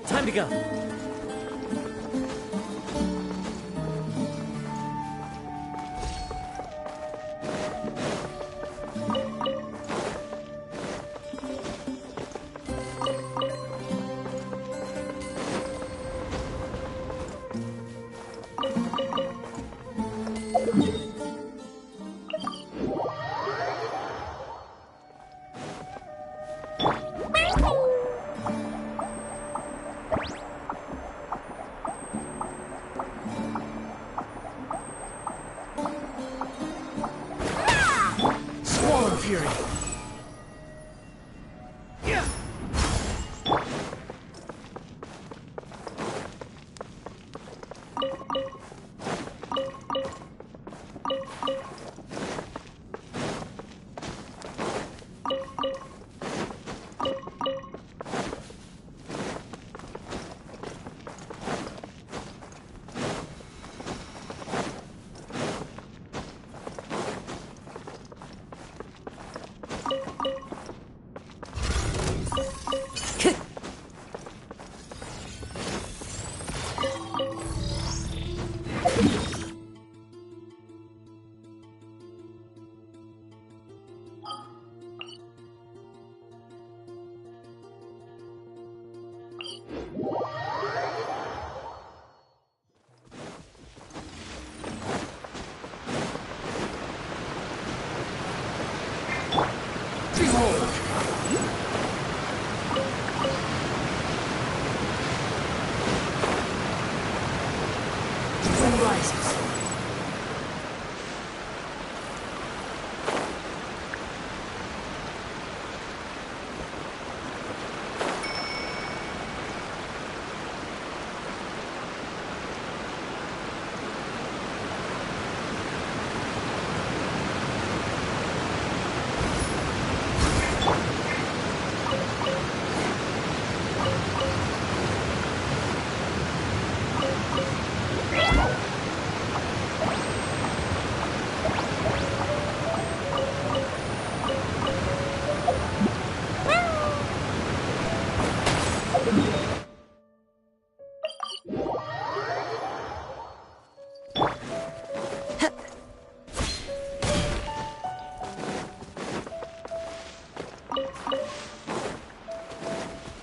Time to go. Fury.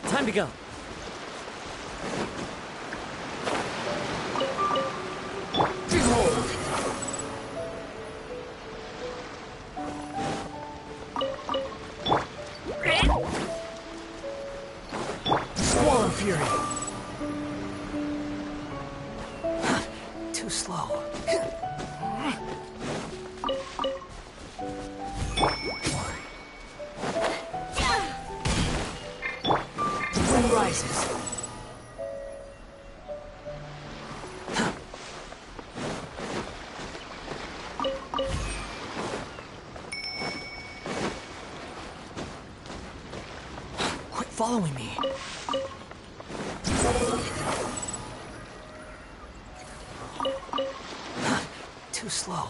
Time to go. Behold! Squall Fury! Too slow. Wind rises. Quit following me. Too slow.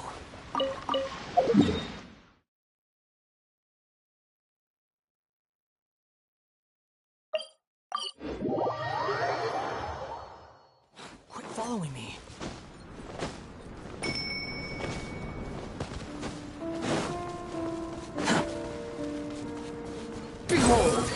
Quit following me. Behold!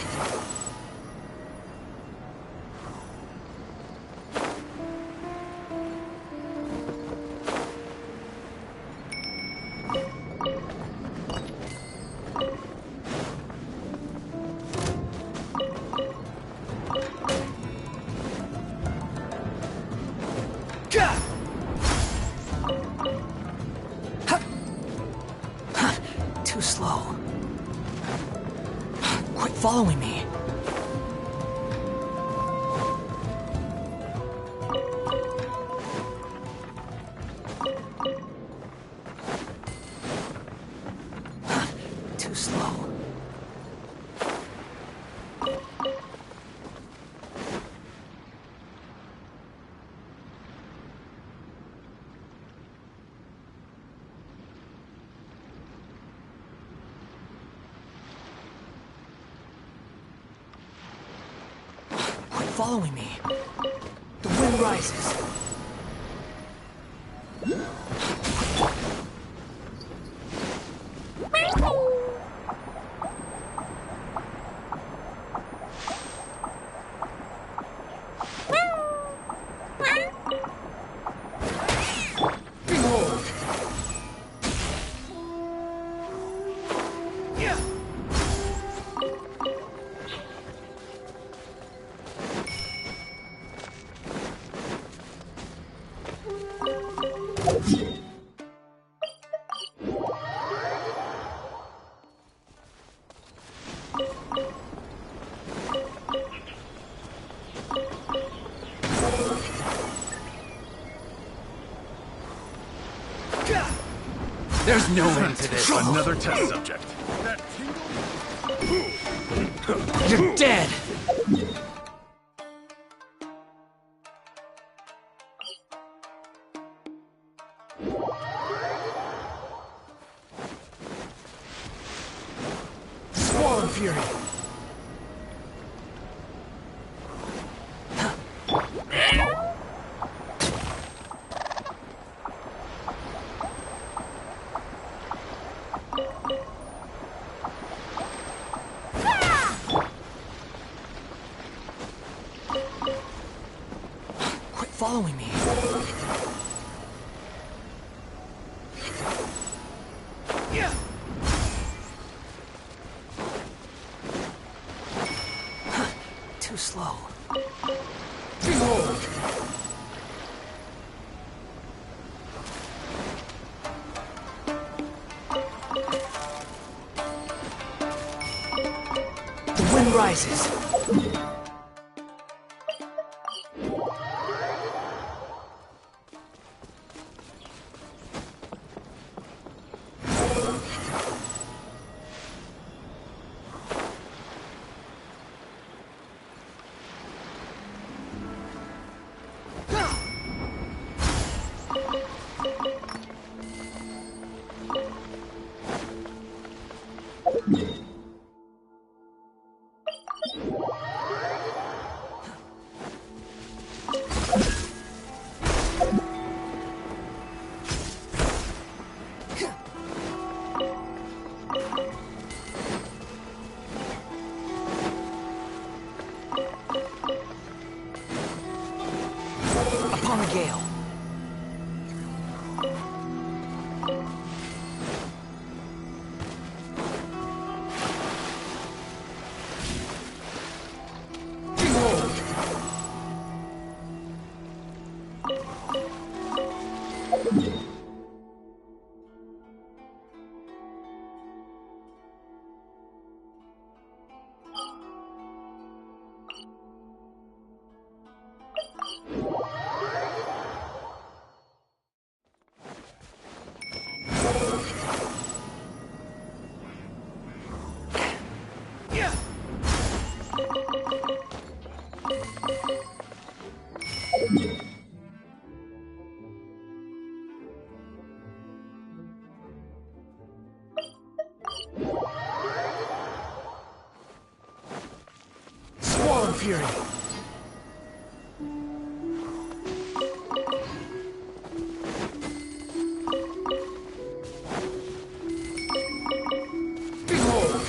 Too slow. Quit following me. following me. The wind rises. Behold! There's no end to this. Another test subject. That You're dead! Squall and fury. Quit following me. Too slow. Behold! The wind rises. Upon a gale. Behold! Squall and fury. Behold!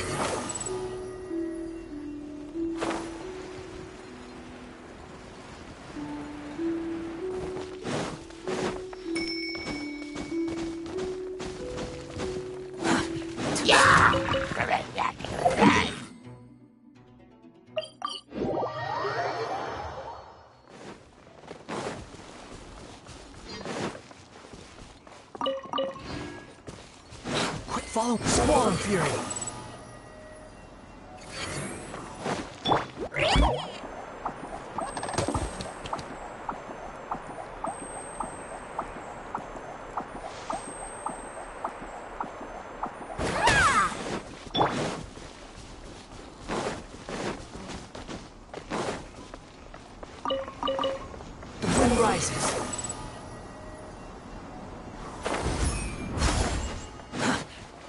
Quit following. Squall and fury. The wind rises.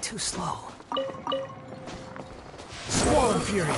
Too slow. Squall and fury.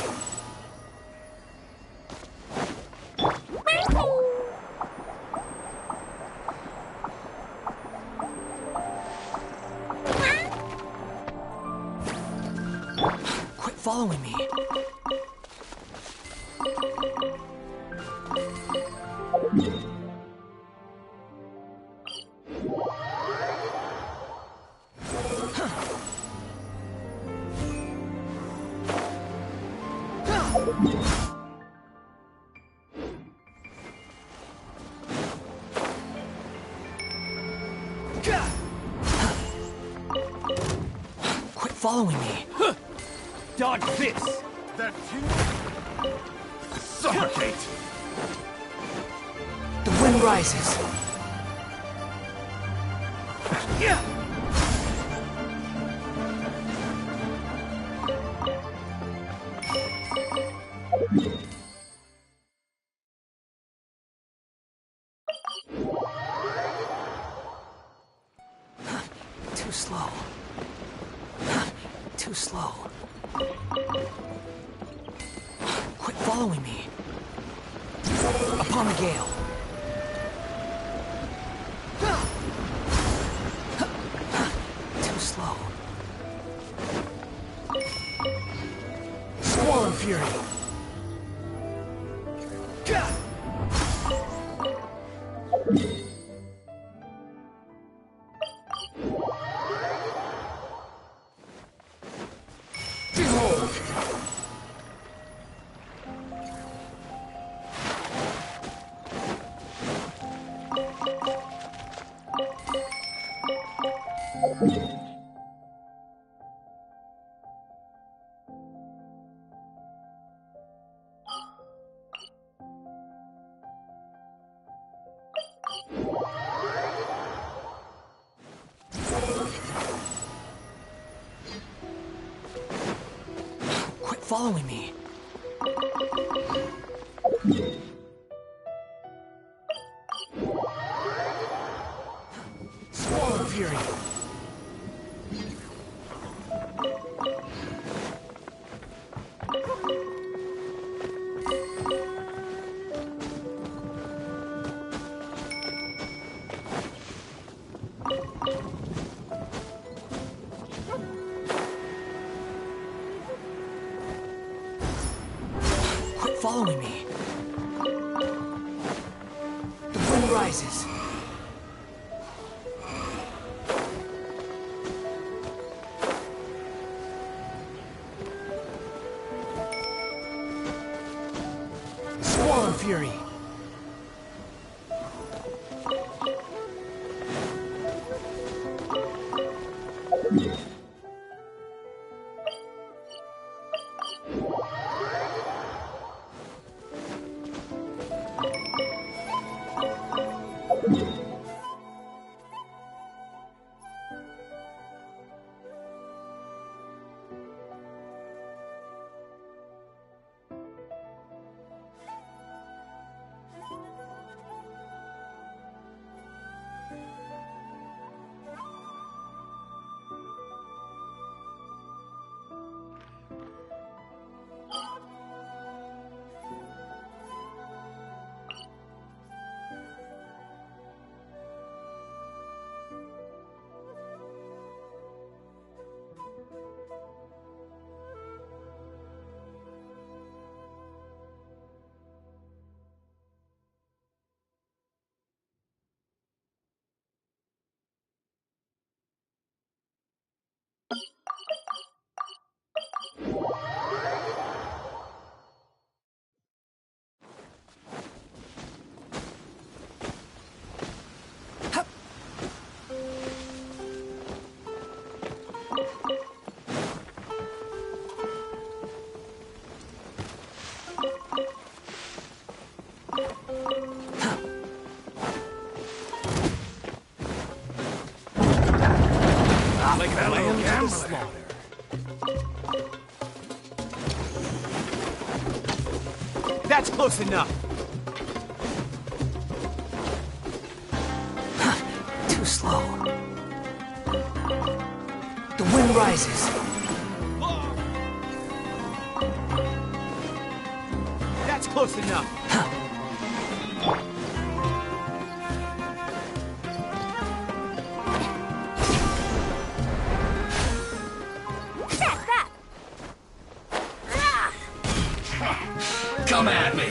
Quit following me. Dodge this! That too. Suffocate! The wind rises. Too slow. Too slow. Quit following me. Upon the gale. Too slow. Squall and fury. Behold! Quit following me. Squall and fury. Quit following me. The wind rises. Squall and fury. Like that little gambler. That's close enough! Too slow. The wind rises. That's close enough! Come at me.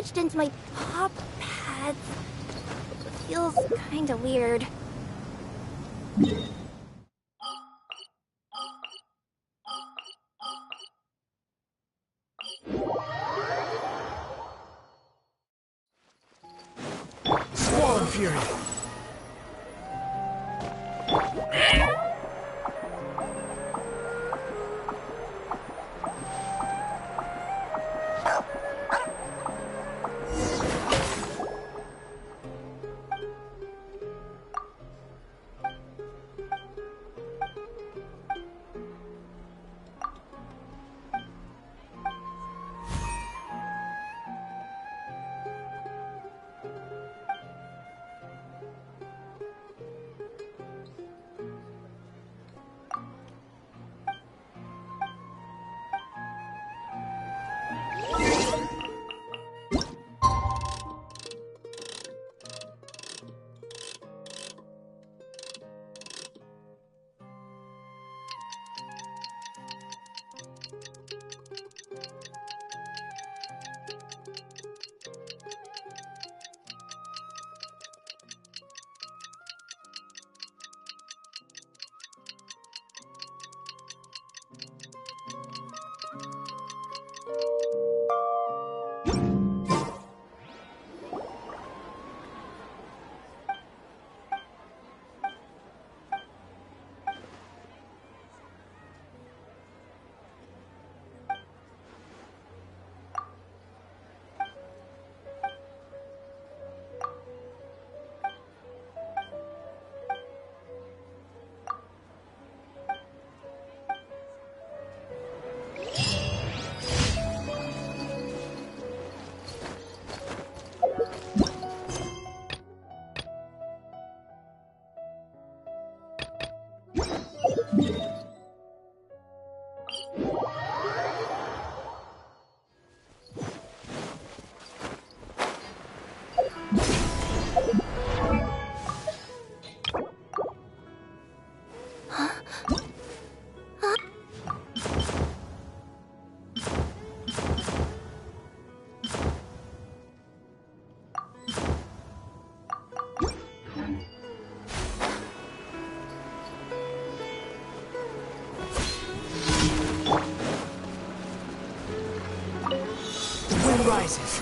damaged into my paw pads. It feels kinda weird. Swan Fury. Rises.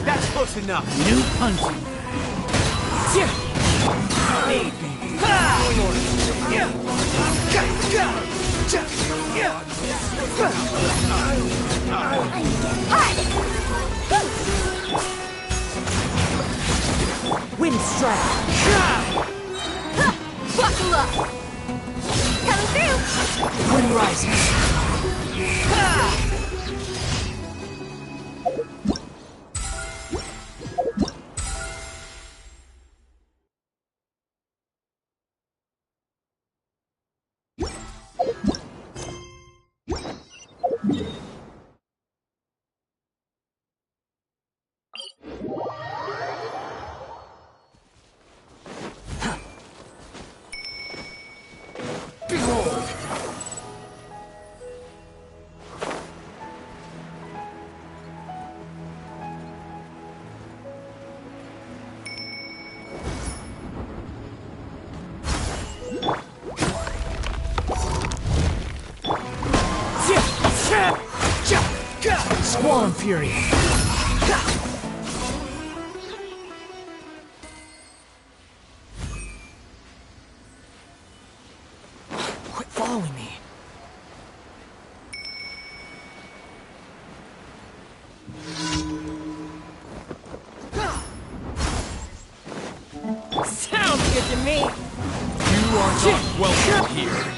That's close enough. New punching. Wind strike. Buckle up! Coming through! Wind rises. Swan Fury. following me. Sounds good to me. You are not welcome here.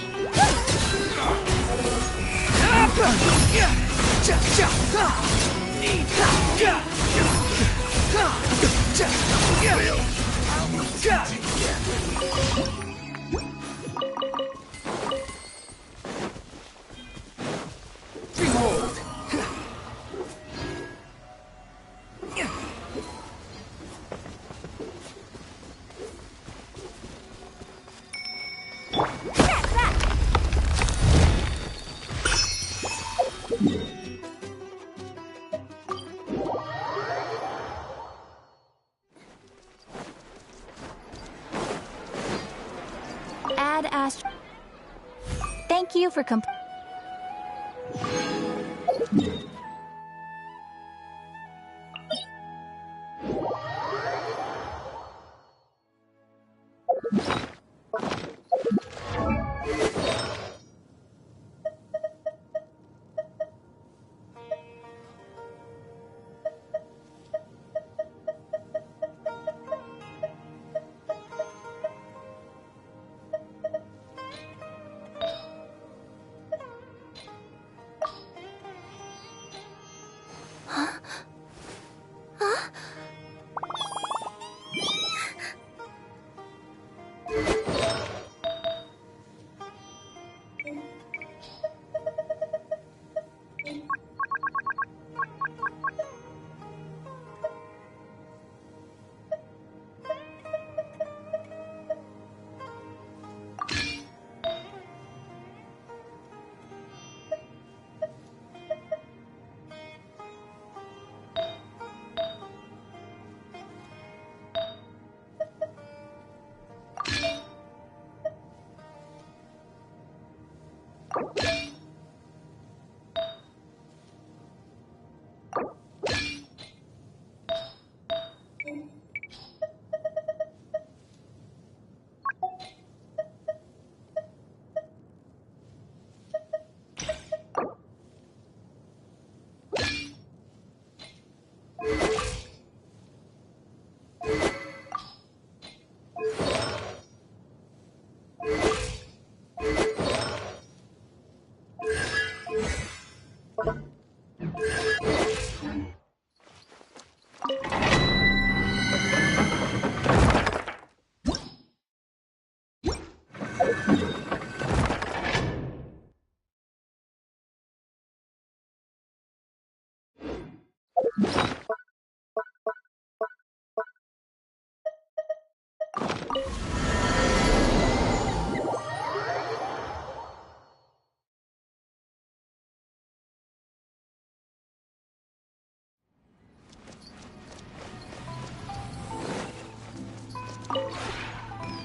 Behold! Add Thank you for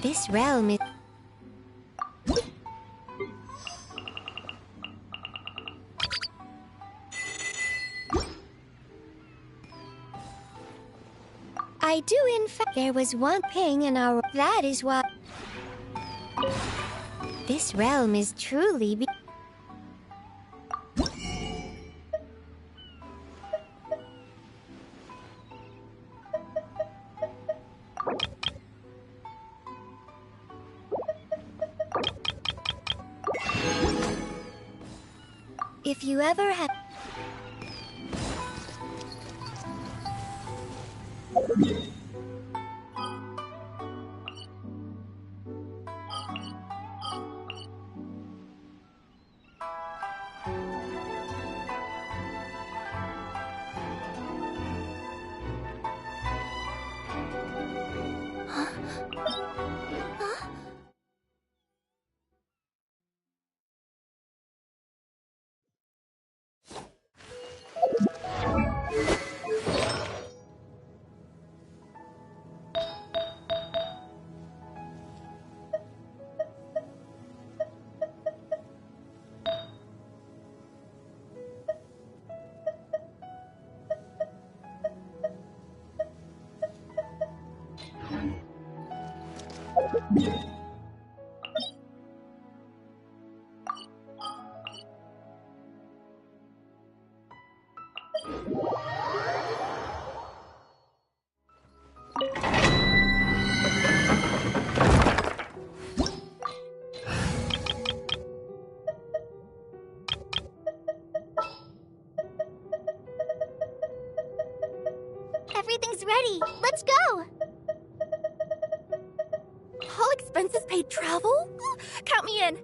This realm is... I do in fact... There was one ping in our... That is why... This realm is truly... If you ever had... expenses paid travel? Count me in.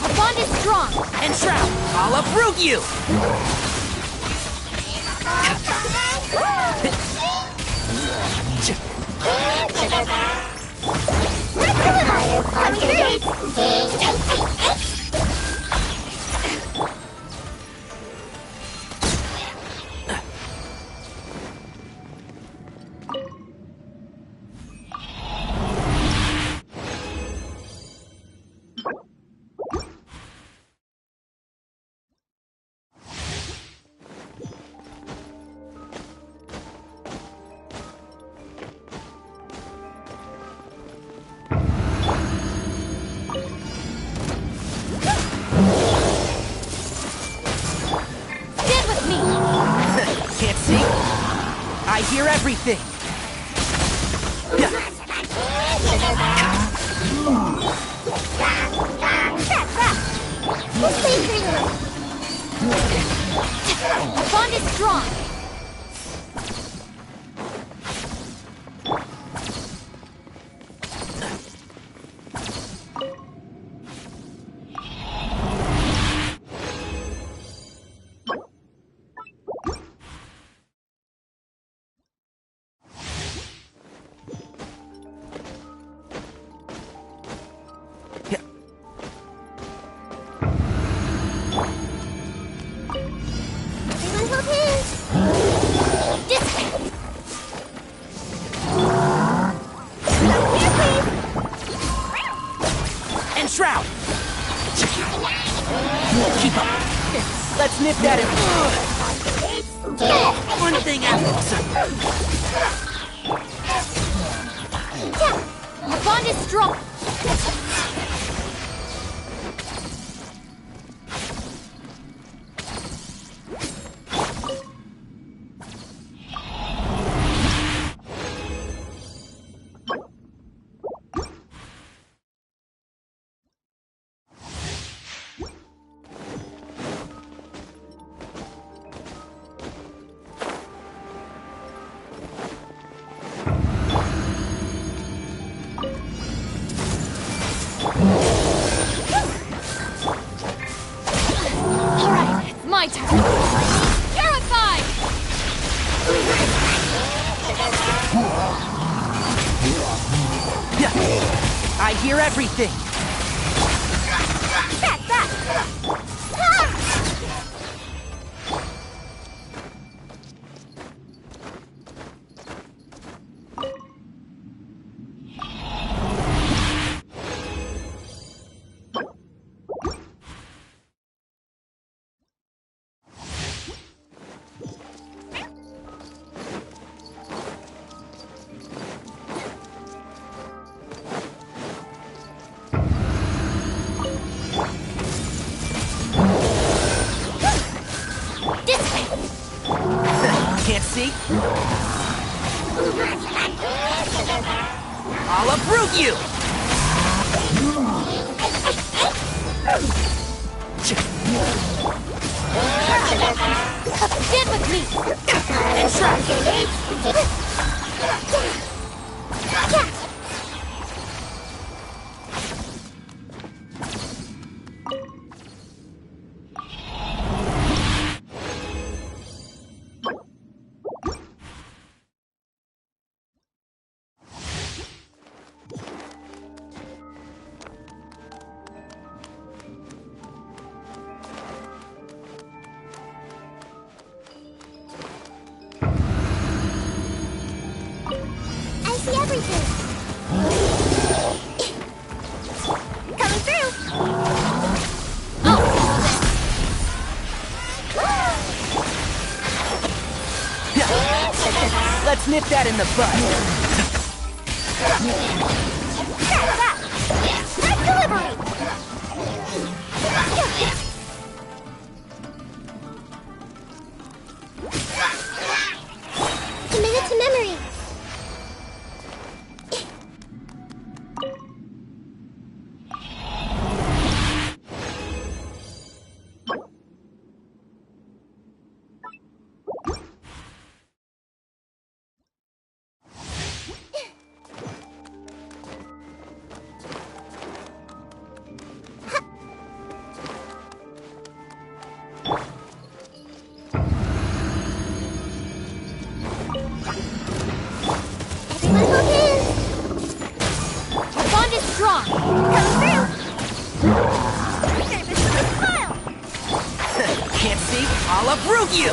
Our bond is strong. And Shroud, I'll uproot you! Stand with me. Can't see? I hear everything! Our bond is strong. And Shroud! Keep up! Let's nip that in. One thing after Our bond is strong. All right, it's my turn. Purify! I hear everything! Back, back! Can't see? I'll uproot you! Stand with me! And Shroud! I see everything. Coming through. Let's nip that in the bud! Nice delivery. Committed to broke you!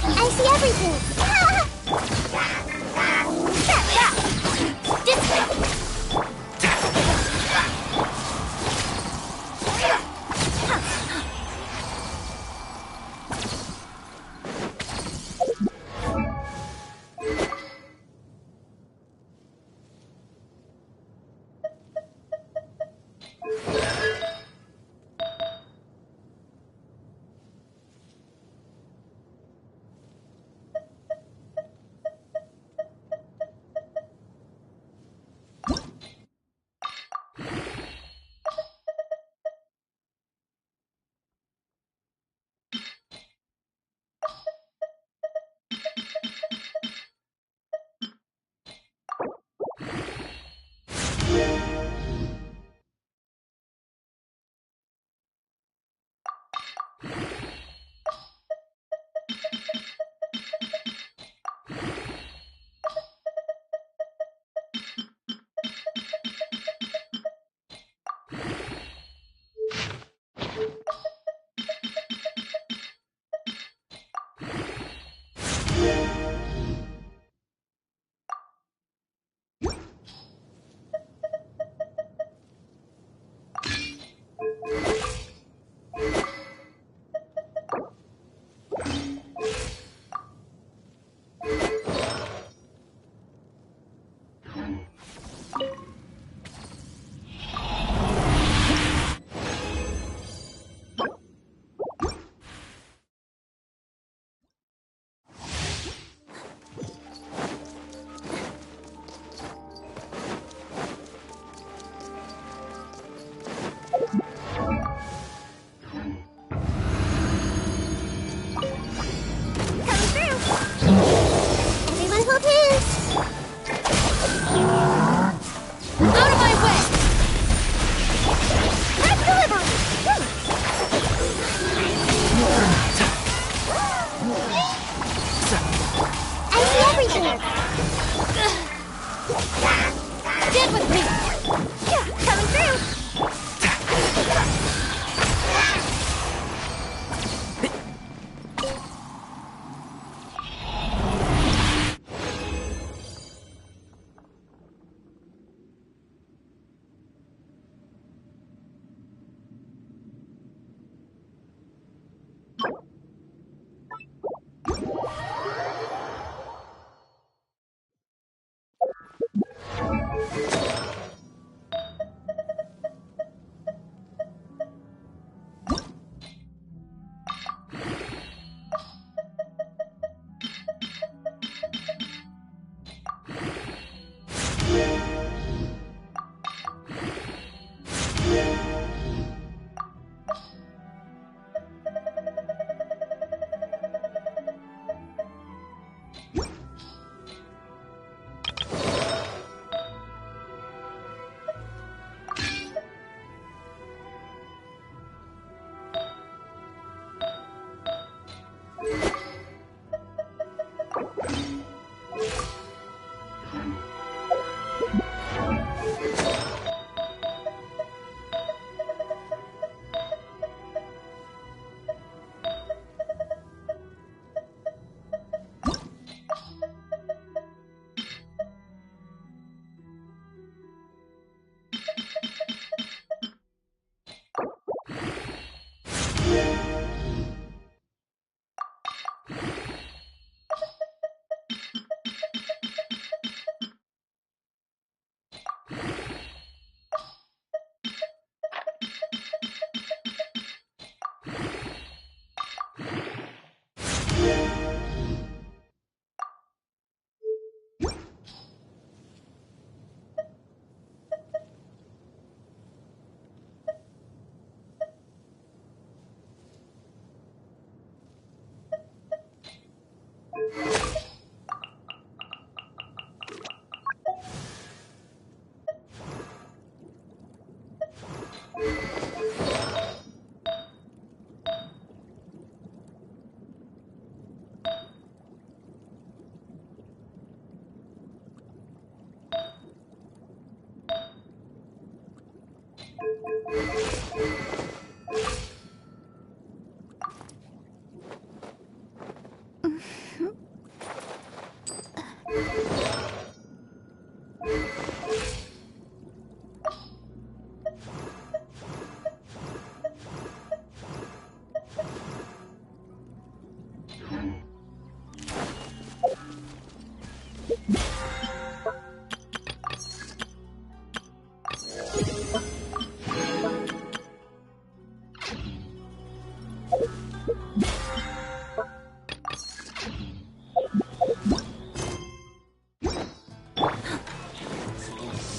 I see everything. This way! Everyone hold hands. Out of my way! Let's deliver. I see everything. Stand with me! Coming through.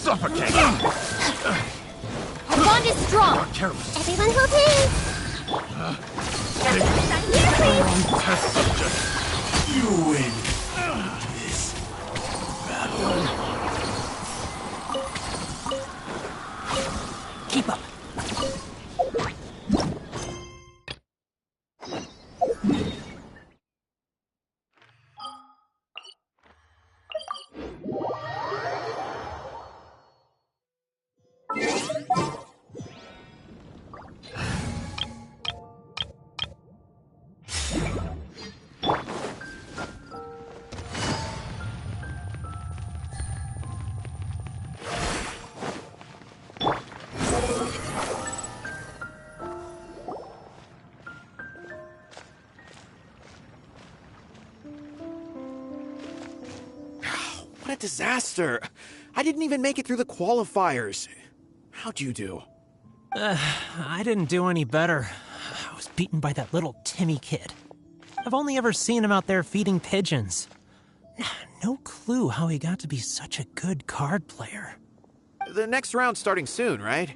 Suffocate! Our bond is strong. Careless. Everyone hold hands. Here, please. Test subject. You win. This battle. Keep up. What a disaster! I didn't even make it through the qualifiers. How'd you do? I didn't do any better. I was beaten by that little Timmy kid. I've only ever seen him out there feeding pigeons. No clue how he got to be such a good card player. The next round's starting soon, right?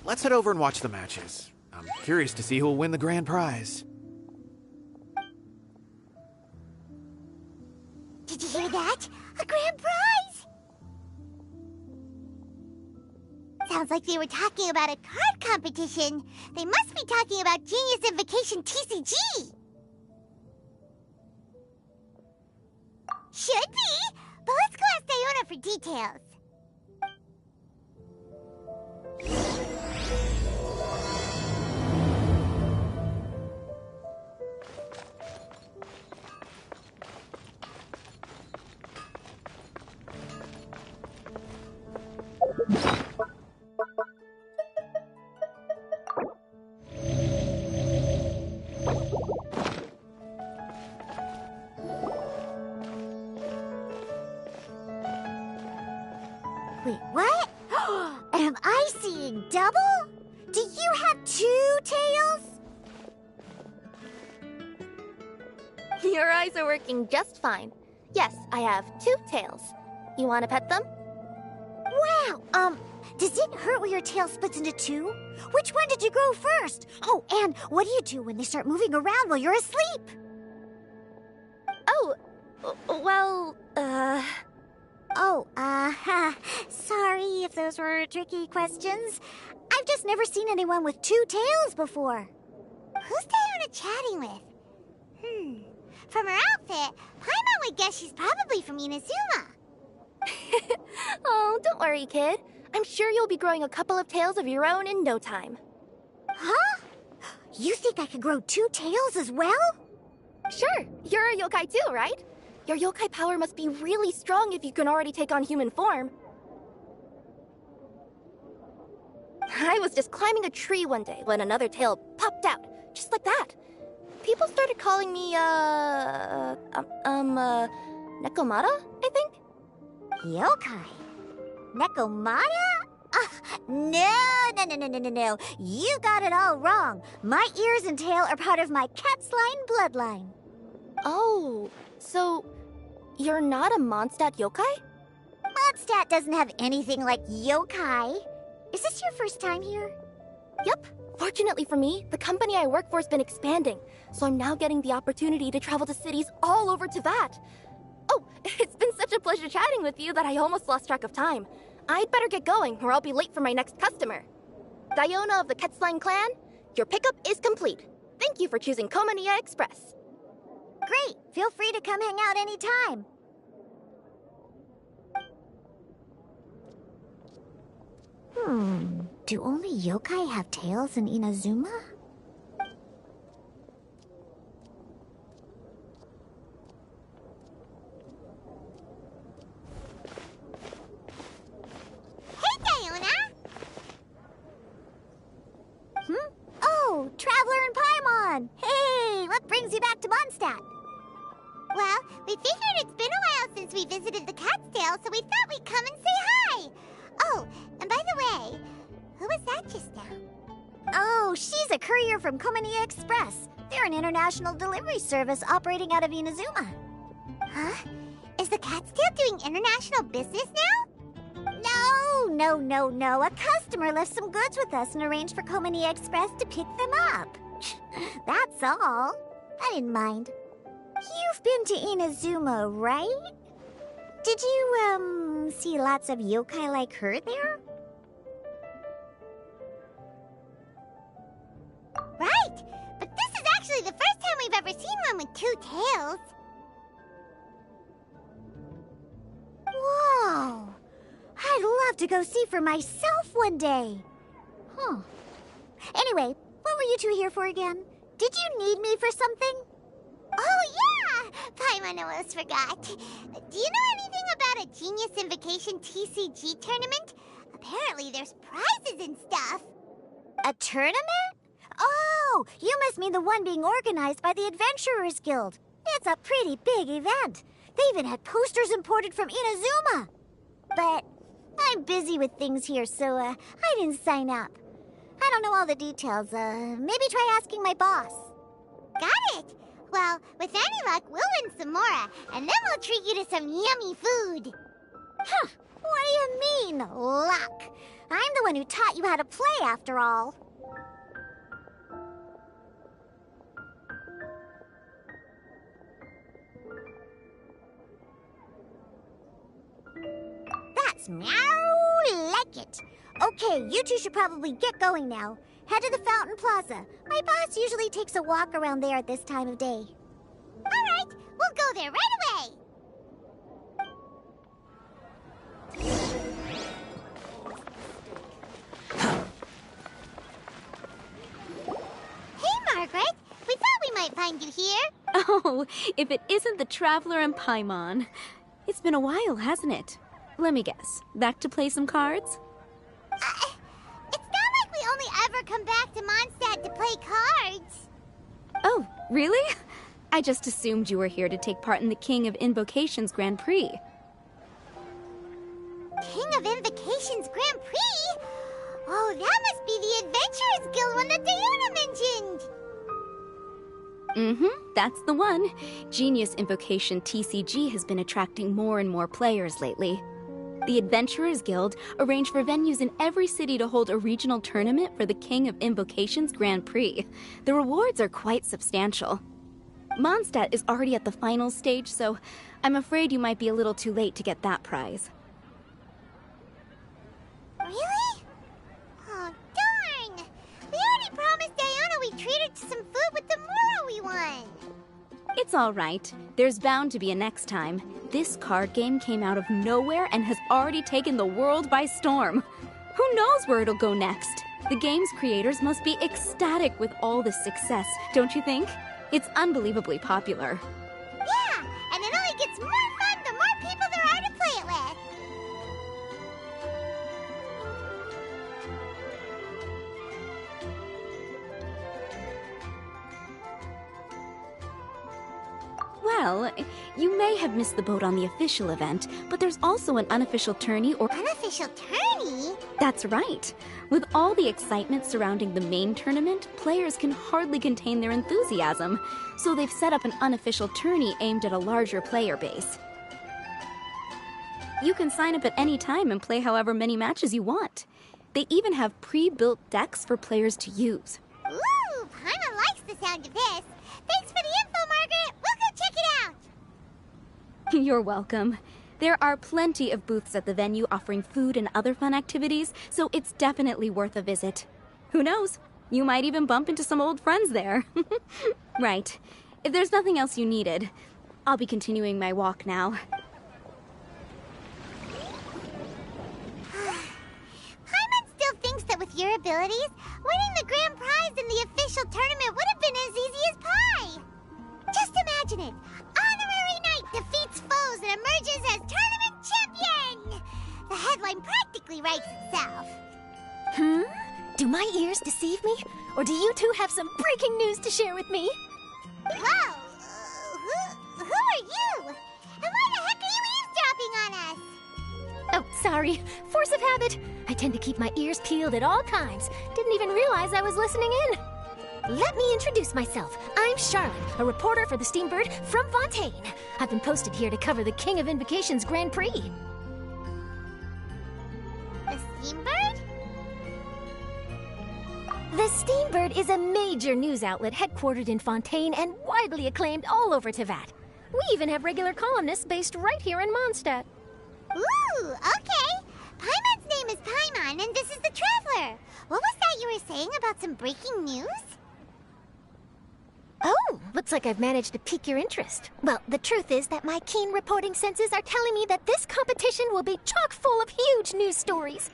Let's head over and watch the matches. I'm curious to see who'll win the grand prize. Did you hear that? A grand prize! Sounds like they were talking about a card competition. They must be talking about Genius Invocation TCG. Should be, but let's go ask Diona for details. Wait, what? Am I seeing double? Do you have two tails? Your eyes are working just fine. Yes, I have 2 tails. You want to pet them? Wow, does it hurt when your tail splits into 2? Which one did you grow first? Oh, and what do you do when they start moving around while you're asleep? Oh, well, sorry if those were tricky questions. I've just never seen anyone with 2 tails before. Who's Diona chatting with? From her outfit, Paimon would guess she's probably from Inazuma. Oh, don't worry, kid. I'm sure you'll be growing a couple of tails of your own in no time. Huh? You think I could grow 2 tails as well? Sure, you're a yokai too, right? Your yokai power must be really strong if you can already take on human form. I was just climbing a tree one day when another tail popped out, just like that. People started calling me, Nekomata, I think? Yokai? Nekomata? No. You got it all wrong. My ears and tail are part of my cat's line bloodline. Oh, so you're not a Mondstadt yokai? Mondstadt doesn't have anything like yokai. Is this your first time here? Yep. Fortunately for me, the company I work for has been expanding, so I'm now getting the opportunity to travel to cities all over Teyvat. Oh, it's been such a pleasure chatting with you that I almost lost track of time. I'd better get going, or I'll be late for my next customer. Diona of the Quetzline clan, your pickup is complete. Thank you for choosing Komaniya Express. Great. Feel free to come hang out anytime. Do only yokai have tails in Inazuma? Hey, Diona! Oh, Traveler and Paimon! Hey, what brings you back to Mondstadt? Well, we figured it's been a while since we visited the Cat's-tail, so we thought we'd come and say hi! Oh, and by the way, who was that just now? Oh, she's a courier from Komani Express. They're an international delivery service operating out of Inazuma. Huh? Is the cat still doing international business now? No. A customer left some goods with us and arranged for Komani Express to pick them up. That's all. I didn't mind. You've been to Inazuma, right? Did you, see lots of yokai like her there? Right! But this is actually the first time we've ever seen one with two tails. Whoa! I'd love to go see for myself one day. Huh. Anyway, what were you two here for again? Did you need me for something? Oh, yeah! Paimon almost forgot. Do you know anything about a Genius Invocation TCG tournament? Apparently there's prizes and stuff. A tournament? Oh, you must mean the one being organized by the Adventurers Guild. It's a pretty big event. They even had posters imported from Inazuma. But I'm busy with things here, so I didn't sign up. I don't know all the details. Maybe try asking my boss. Got it. Well, with any luck, we'll win some more, and then we'll treat you to some yummy food. Huh. What do you mean, luck? I'm the one who taught you how to play, after all. That's meow like it. Okay, you two should probably get going now. Head to the Fountain Plaza. My boss usually takes a walk around there at this time of day. All right, we'll go there right away. Hey, Margaret. We thought we might find you here. Oh, if it isn't the Traveler and Paimon. It's been a while, hasn't it? Let me guess. Back to play some cards? It's not like we only ever come back to Mondstadt to play cards. Oh, really? I just assumed you were here to take part in the King of Invocations Grand Prix. King of Invocations Grand Prix? Oh, that must be the Adventurers Guild one that Diana mentioned. That's the one. Genius Invocation TCG has been attracting more and more players lately. The Adventurers Guild arranged for venues in every city to hold a regional tournament for the King of Invocations Grand Prix. The rewards are quite substantial. Mondstadt is already at the final stage, so I'm afraid you might be a little too late to get that prize. Really? Oh, darn! We already promised Diana we'd treat her to some food with the Moro we won. It's all right. There's bound to be a next time. This card game came out of nowhere and has already taken the world by storm. Who knows where it'll go next? The game's creators must be ecstatic with all this success, don't you think? It's unbelievably popular. Yeah, and it only gets more fun the more people there are to play it with. Well, you may have missed the boat on the official event, but there's also an unofficial tourney or... Unofficial tourney? That's right. With all the excitement surrounding the main tournament, players can hardly contain their enthusiasm. So they've set up an unofficial tourney aimed at a larger player base. You can sign up at any time and play however many matches you want. They even have pre-built decks for players to use. Ooh, Paimon likes the sound of this. Thanks for the info, Margaret. We'll go check it out. You're welcome. There are plenty of booths at the venue offering food and other fun activities, so it's definitely worth a visit. Who knows? You might even bump into some old friends there. Right. If there's nothing else you needed, I'll be continuing my walk now. Paimon still thinks that with your abilities, winning the grand prize in the official tournament would have been as easy as pie. Just imagine it. Honorary Knight defeats foes and emerges as tournament champion. The headline practically writes itself. Do my ears deceive me? Or do you two have some breaking news to share with me? Whoa! Who are you? And why the heck are you eavesdropping on us? Oh, sorry. Force of habit. I tend to keep my ears peeled at all times. Didn't even realize I was listening in. Let me introduce myself. I'm Charlotte, a reporter for the Steambird from Fontaine. I've been posted here to cover the King of Invocations Grand Prix. The Steambird? The Steambird is a major news outlet headquartered in Fontaine and widely acclaimed all over Tevat. We even have regular columnists based right here in Mondstadt. Ooh, okay. Paimon's name is Paimon, and this is the Traveler. What was that you were saying about some breaking news? Oh, looks like I've managed to pique your interest. Well, the truth is that my keen reporting senses are telling me that this competition will be chock full of huge news stories.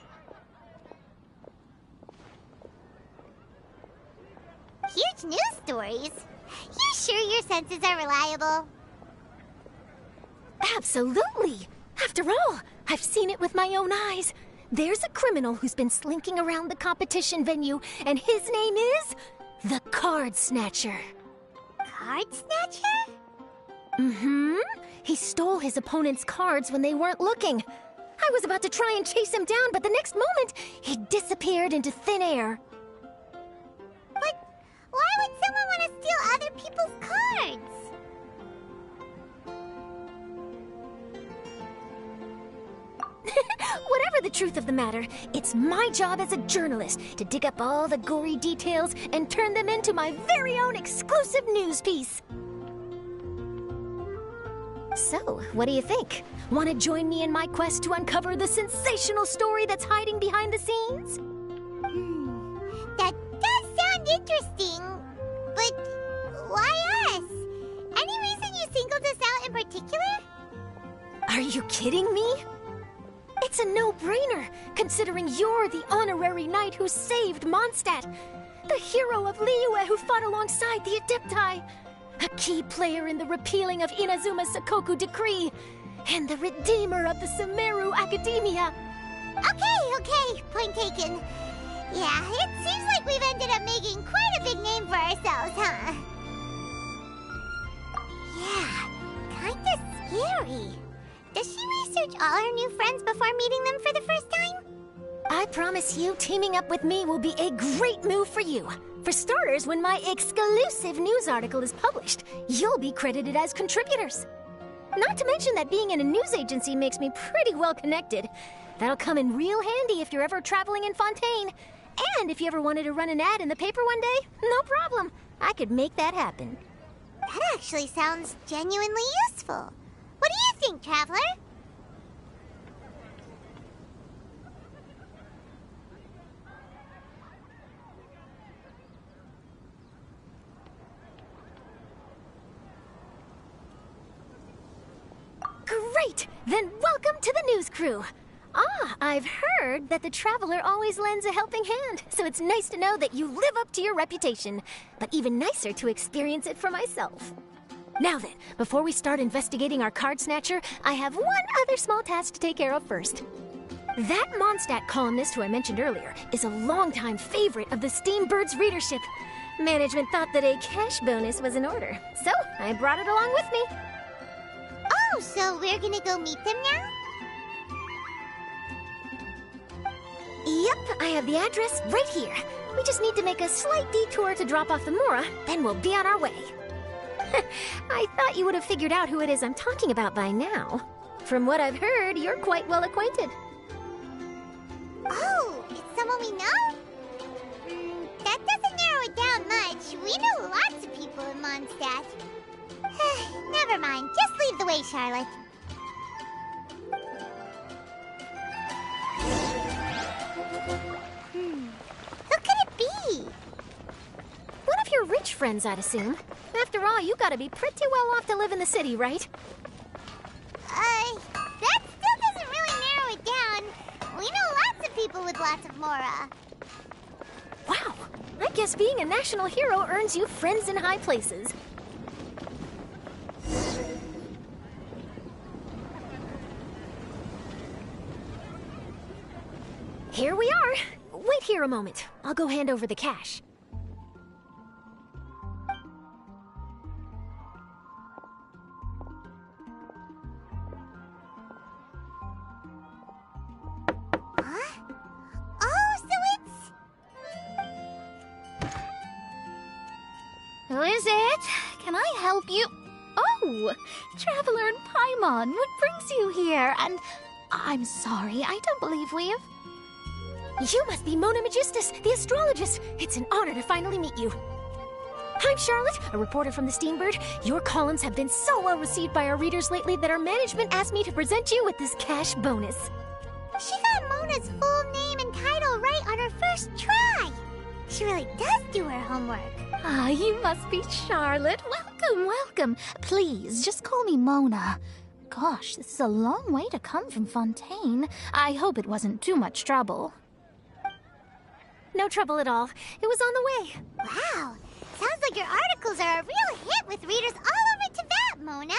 Huge news stories? You sure your senses are reliable? Absolutely! After all, I've seen it with my own eyes. There's a criminal who's been slinking around the competition venue, and his name is the Card Snatcher. Card Snatcher? Mm-hmm. He stole his opponent's cards when they weren't looking. I was about to try and chase him down, but the next moment, he disappeared into thin air. But why would someone want to steal other people's cards? Whatever the truth of the matter, it's my job as a journalist to dig up all the gory details and turn them into my very own exclusive news piece. So, what do you think? Want to join me in my quest to uncover the sensational story that's hiding behind the scenes? That does sound interesting, but why us? Any reason you singled us out in particular? Are you kidding me? It's a no-brainer, considering you're the honorary knight who saved Mondstadt, the hero of Liyue who fought alongside the Adepti, a key player in the repealing of Inazuma's Sakoku decree, and the redeemer of the Sumeru Academia. Okay, point taken. Yeah, it seems like we've ended up making quite a big name for ourselves, huh? Yeah, kinda scary. Does she research all her new friends before meeting them for the first time? I promise you, teaming up with me will be a great move for you. For starters, when my exclusive news article is published, you'll be credited as contributors. Not to mention that being in a news agency makes me pretty well connected. That'll come in real handy if you're ever traveling in Fontaine. And if you ever wanted to run an ad in the paper one day, no problem. I could make that happen. That actually sounds genuinely useful. What do you think, Traveler? Great! Then welcome to the news crew. I've heard that the Traveler always lends a helping hand, so it's nice to know that you live up to your reputation, but even nicer to experience it for myself. Now then, before we start investigating our card snatcher, I have one other small task to take care of first. That Mondstadt columnist who I mentioned earlier is a longtime favorite of the Steambird's readership. Management thought that a cash bonus was in order, so I brought it along with me. Oh, so we're gonna go meet them now? Yep, I have the address right here. We just need to make a slight detour to drop off the Mora, then we'll be on our way. I thought you would have figured out who it is I'm talking about by now. From what I've heard, you're quite well acquainted. Oh, it's someone we know? That doesn't narrow it down much. We know lots of people in Mondstadt. Never mind, just lead the way, Charlotte. Who could it be? One of your rich friends, I'd assume. After all, you gotta be pretty well off to live in the city, right? That still doesn't really narrow it down. We know lots of people with lots of Mora. Wow, I guess being a national hero earns you friends in high places. Here we are. Wait here a moment. I'll go hand over the cash. Who is it? Can I help you? Oh, Traveler and Paimon, what brings you here? And I'm sorry, I don't believe we've... You must be Mona Magistus, the astrologist. It's an honor to finally meet you. I'm Charlotte, a reporter from the Steambird. Your columns have been so well received by our readers lately that our management asked me to present you with this cash bonus. She got Mona's full name and title right on her first try. She really does do her homework. Ah, you must be Charlotte. Welcome, welcome. Please, just call me Mona. Gosh, this is a long way to come from Fontaine. I hope it wasn't too much trouble. No trouble at all. It was on the way. Wow. Sounds like your articles are a real hit with readers all over Tibet, Mona.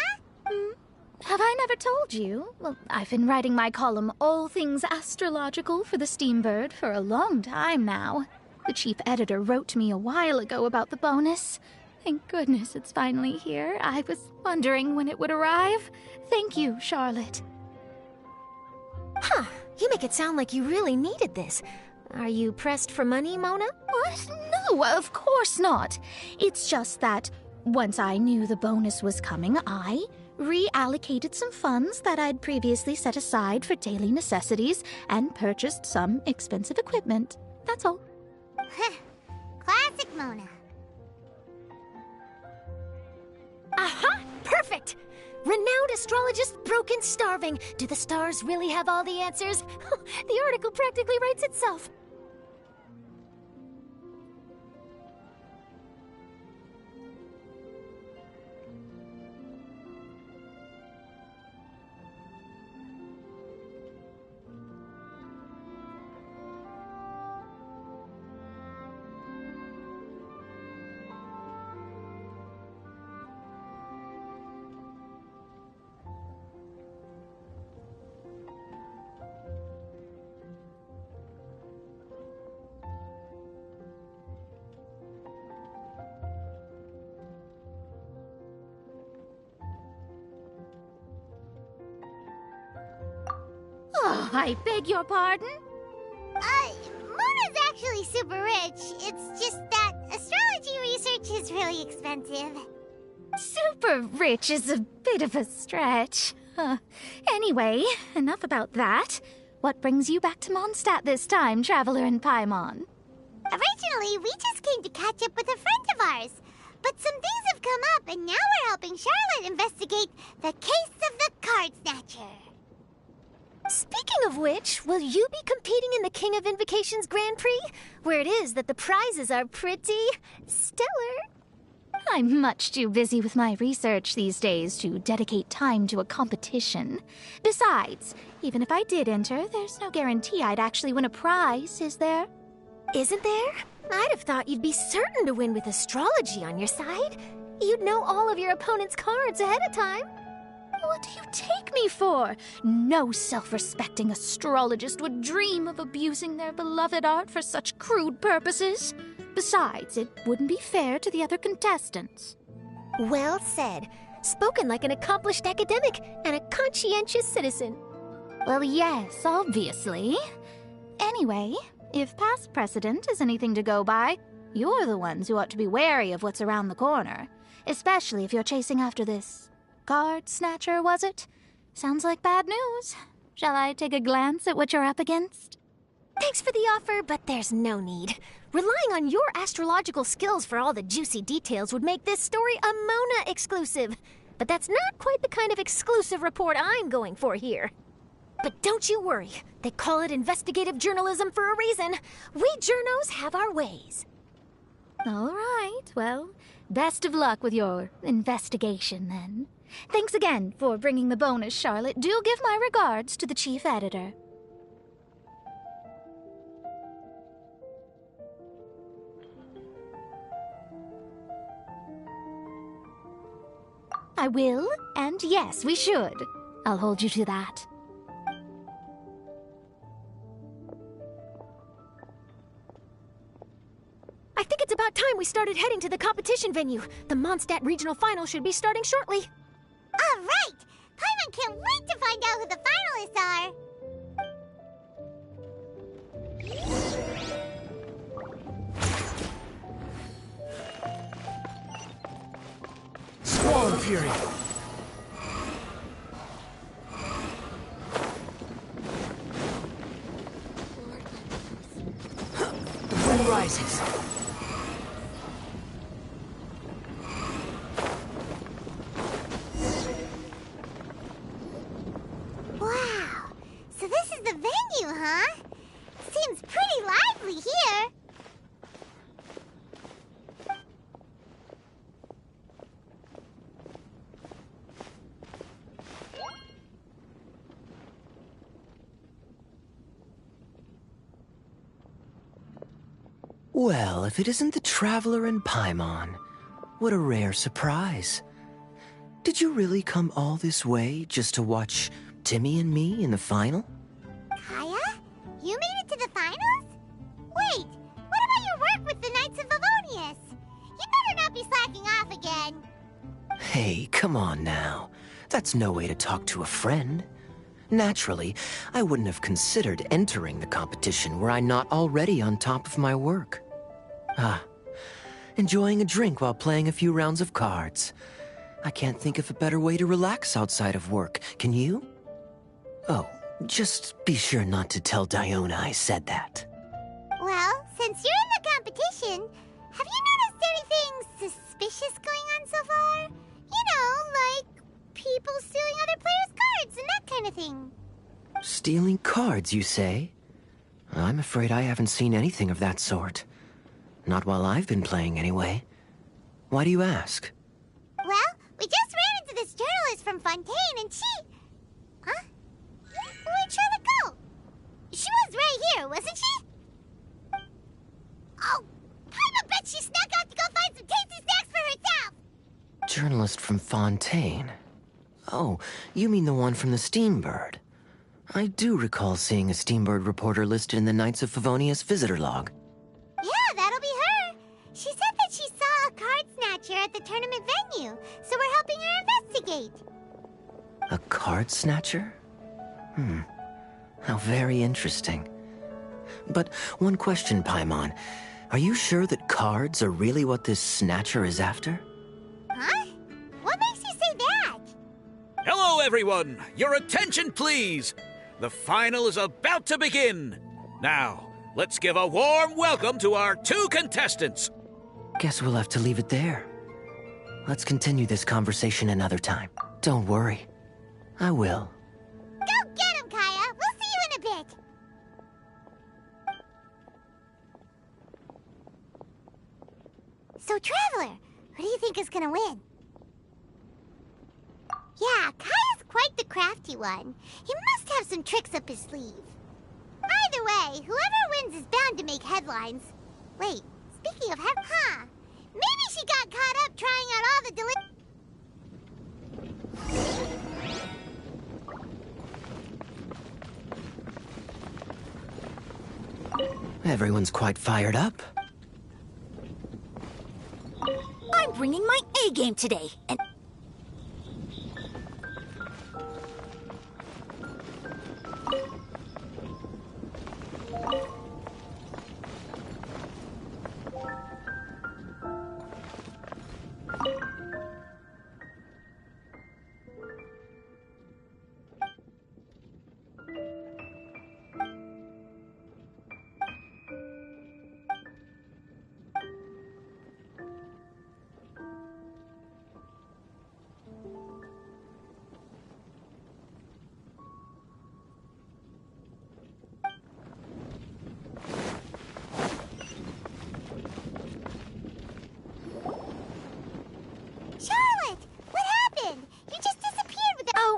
Have I never told you? Well, I've been writing my column, All Things Astrological, for the Steambird for a long time now. The chief editor wrote me a while ago about the bonus. Thank goodness it's finally here. I was wondering when it would arrive. Thank you, Charlotte. Huh. You make it sound like you really needed this. Are you pressed for money, Mona? What? No, of course not. It's just that once I knew the bonus was coming, I reallocated some funds that I'd previously set aside for daily necessities and purchased some expensive equipment. That's all. Classic Mona. Aha! Perfect! Renowned astrologist Broken Starving. Do the stars really have all the answers? The article practically writes itself. Oh, I beg your pardon? Mona's actually super rich. It's just that astrology research is really expensive. Super rich is a bit of a stretch. Anyway, enough about that. What brings you back to Mondstadt this time, Traveler and Paimon? Originally, we just came to catch up with a friend of ours. But some things have come up, and now we're helping Charlotte investigate the case of the Card Snatcher. Speaking of which, will you be competing in the King of Invocations Grand Prix? Where it is that the prizes are pretty stellar. I'm much too busy with my research these days to dedicate time to a competition. Besides, even if I did enter, there's no guarantee I'd actually win a prize, is there? Isn't there? I'd have thought you'd be certain to win with astrology on your side. You'd know all of your opponent's cards ahead of time. What do you take me for? No self-respecting astrologist would dream of abusing their beloved art for such crude purposes. Besides, it wouldn't be fair to the other contestants. Well said. Spoken like an accomplished academic and a conscientious citizen. Well, yes, obviously. Anyway, if past precedent is anything to go by, you're the ones who ought to be wary of what's around the corner. Especially if you're chasing after this Card Snatcher, was it? Sounds like bad news. Shall I take a glance at what you're up against? Thanks for the offer, but there's no need. Relying on your astrological skills for all the juicy details would make this story a Mona exclusive. But that's not quite the kind of exclusive report I'm going for here. But don't you worry. They call it investigative journalism for a reason. We journos have our ways. All right, well, best of luck with your investigation, then. Thanks again for bringing the bonus, Charlotte. Do give my regards to the chief editor. I will, and yes, we should. I'll hold you to that. I think it's about time we started heading to the competition venue. The Mondstadt Regional Final should be starting shortly. All right! Paimon can't wait to find out who the finalists are! Fury. The wind rises. Wow. So this is the venue, huh? Seems pretty lively here. Well, if it isn't the Traveler and Paimon, what a rare surprise. Did you really come all this way just to watch Timmy and me in the final? Kaya? You made it to the finals? Wait, what about your work with the Knights of Favonius? You better not be slacking off again. Hey, come on now. That's no way to talk to a friend. Naturally, I wouldn't have considered entering the competition were I not already on top of my work. Enjoying a drink while playing a few rounds of cards. I can't think of a better way to relax outside of work, can you? Oh, just be sure not to tell Diona I said that. Well, since you're in the competition, have you noticed anything suspicious going on so far? You know, like people stealing other players' cards and that kind of thing. Stealing cards, you say? I'm afraid I haven't seen anything of that sort. Not while I've been playing, anyway. Why do you ask? Well, we just ran into this journalist from Fontaine and she... Huh? Where'd Charlotte go? She was right here, wasn't she? Oh, I bet she snuck out to go find some tasty snacks for herself! Journalist from Fontaine. Oh, you mean the one from the Steambird. I do recall seeing a Steambird reporter listed in the Knights of Favonius visitor log. Yeah, that'll be her. She said that she saw a card snatcher at the tournament venue, so we're helping her investigate. A card snatcher? How very interesting. But one question, Paimon. Are you sure that cards are really what this snatcher is after? Huh? What makes you say that? Hello, everyone! Your attention, please! The final is about to begin. Now, let's give a warm welcome to our two contestants. Guess we'll have to leave it there. Let's continue this conversation another time. Don't worry. I will. Go get him, Kaya! We'll see you in a bit! So, Traveler, who do you think is gonna win? Yeah, Kaya's quite the crafty one. He must have some tricks up his sleeve. Either way, whoever wins is bound to make headlines. Wait, speaking of maybe she got caught up trying out all the Everyone's quite fired up. I'm bringing my A game today, and...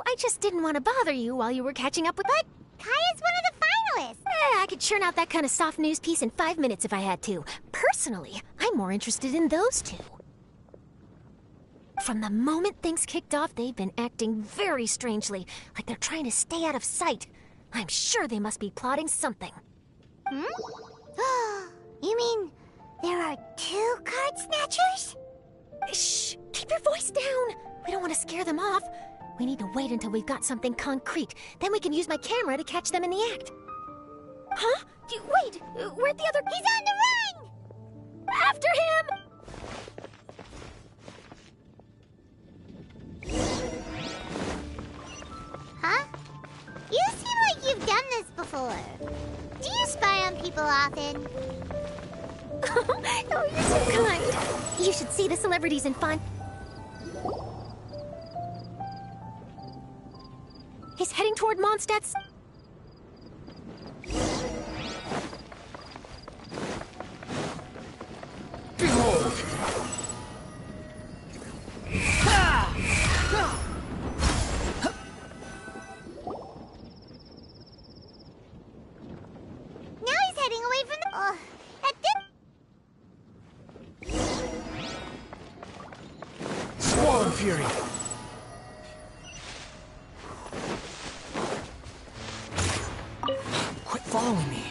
I just didn't want to bother you while you were catching up with... But Kaya's one of the finalists! I could churn out that kind of soft news piece in 5 minutes if I had to. Personally, I'm more interested in those two. From the moment things kicked off, they've been acting very strangely, like they're trying to stay out of sight. I'm sure they must be plotting something. You mean there are 2 card snatchers? Shh! Keep your voice down! We don't want to scare them off. We need to wait until we've got something concrete. Then we can use my camera to catch them in the act. Huh? Wait! Where'd the other... He's on the run! After him! people often. Oh, you're so kind. You should see the celebrities and find... He's heading toward Mondstadt's... Behold! Now he's heading away from the... at this... Squall Fury! Quit following me.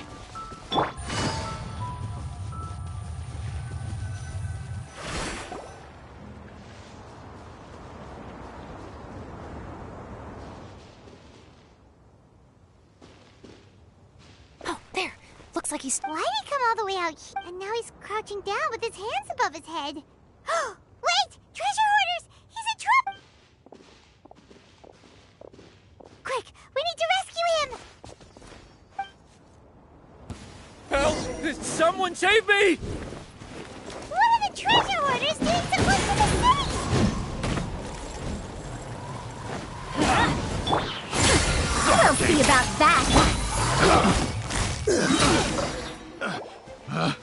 Oh, there. Looks like he's... Why did he come all the way out here? And now he's crouching down with his hands above his head. Wait! Treasure hoarders! He's in trouble! Quick! We need to rescue him! Help! Someone save me! What are the treasure hoarders doing so close to the city? We'll see about that.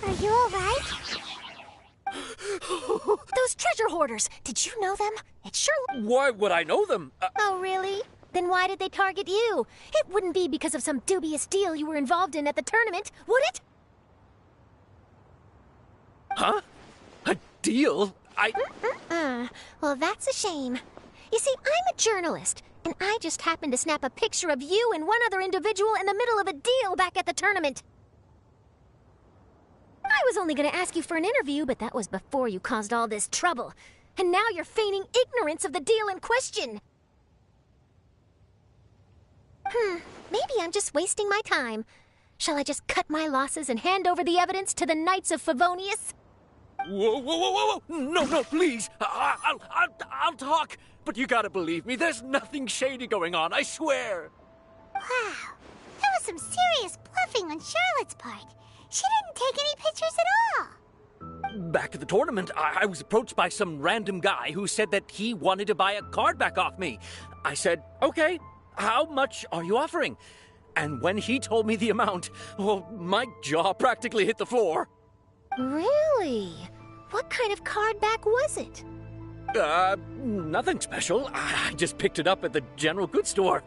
Are you alright? Those treasure hoarders, did you know them? It sure... Why would I know them? Oh, really? Then why did they target you? It wouldn't be because of some dubious deal you were involved in at the tournament, would it? Huh? A deal? Well, that's a shame. You see, I'm a journalist, and I just happened to snap a picture of you and one other individual in the middle of a deal back at the tournament. I was only going to ask you for an interview, but that was before you caused all this trouble. And now you're feigning ignorance of the deal in question. Maybe I'm just wasting my time. Shall I just cut my losses and hand over the evidence to the Knights of Favonius? Whoa! No, please! I'll talk, but you gotta believe me, there's nothing shady going on, I swear! Wow, that was some serious bluffing on Charlotte's part. She didn't take any pictures at all. Back at the tournament, I was approached by some random guy who said that he wanted to buy a card back off me. I said, okay, how much are you offering? And when he told me the amount, oh, my jaw practically hit the floor. Really? What kind of card back was it? Nothing special. I just picked it up at the general goods store.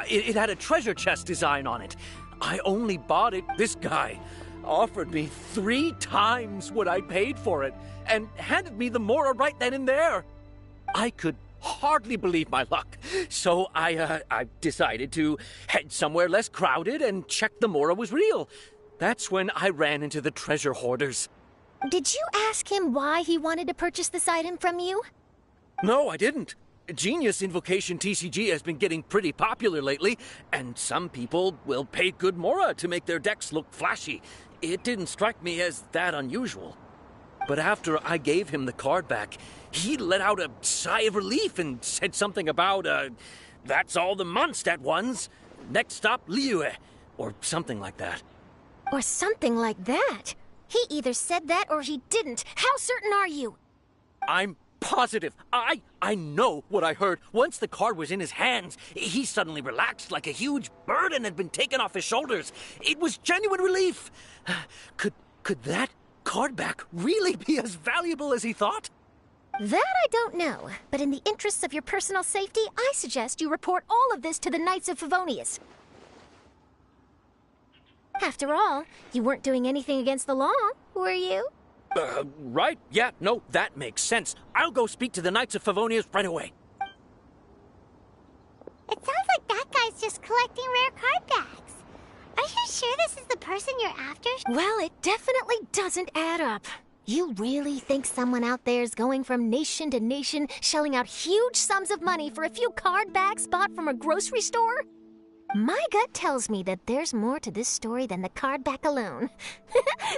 It had a treasure chest design on it. I only bought it. This guy offered me 3 times what I paid for it and handed me the Mora right then and there. I could hardly believe my luck. So I decided to head somewhere less crowded and check the Mora was real. That's when I ran into the treasure hoarders. Did you ask him why he wanted to purchase this item from you? No, I didn't. Genius Invocation TCG has been getting pretty popular lately, and some people will pay good Mora to make their decks look flashy. It didn't strike me as that unusual. But after I gave him the card back, he let out a sigh of relief and said something about, that's all the Mondstadt ones. Next stop, Liyue, or something like that. Or something like that? He either said that or he didn't. How certain are you? I'm positive. I know what I heard. Once the card was in his hands, he suddenly relaxed like a huge burden had been taken off his shoulders. It was genuine relief. Could that card back really be as valuable as he thought? That I don't know, but in the interests of your personal safety, I suggest you report all of this to the Knights of Favonius. After all, you weren't doing anything against the law, were you? Right. Yeah, no, that makes sense. I'll go speak to the Knights of Favonius right away. It sounds like that guy's just collecting rare card backs. Are you sure this is the person you're after? Well, it definitely doesn't add up. You really think someone out there's going from nation to nation, shelling out huge sums of money for a few card backs bought from a grocery store? My gut tells me that there's more to this story than the card back alone.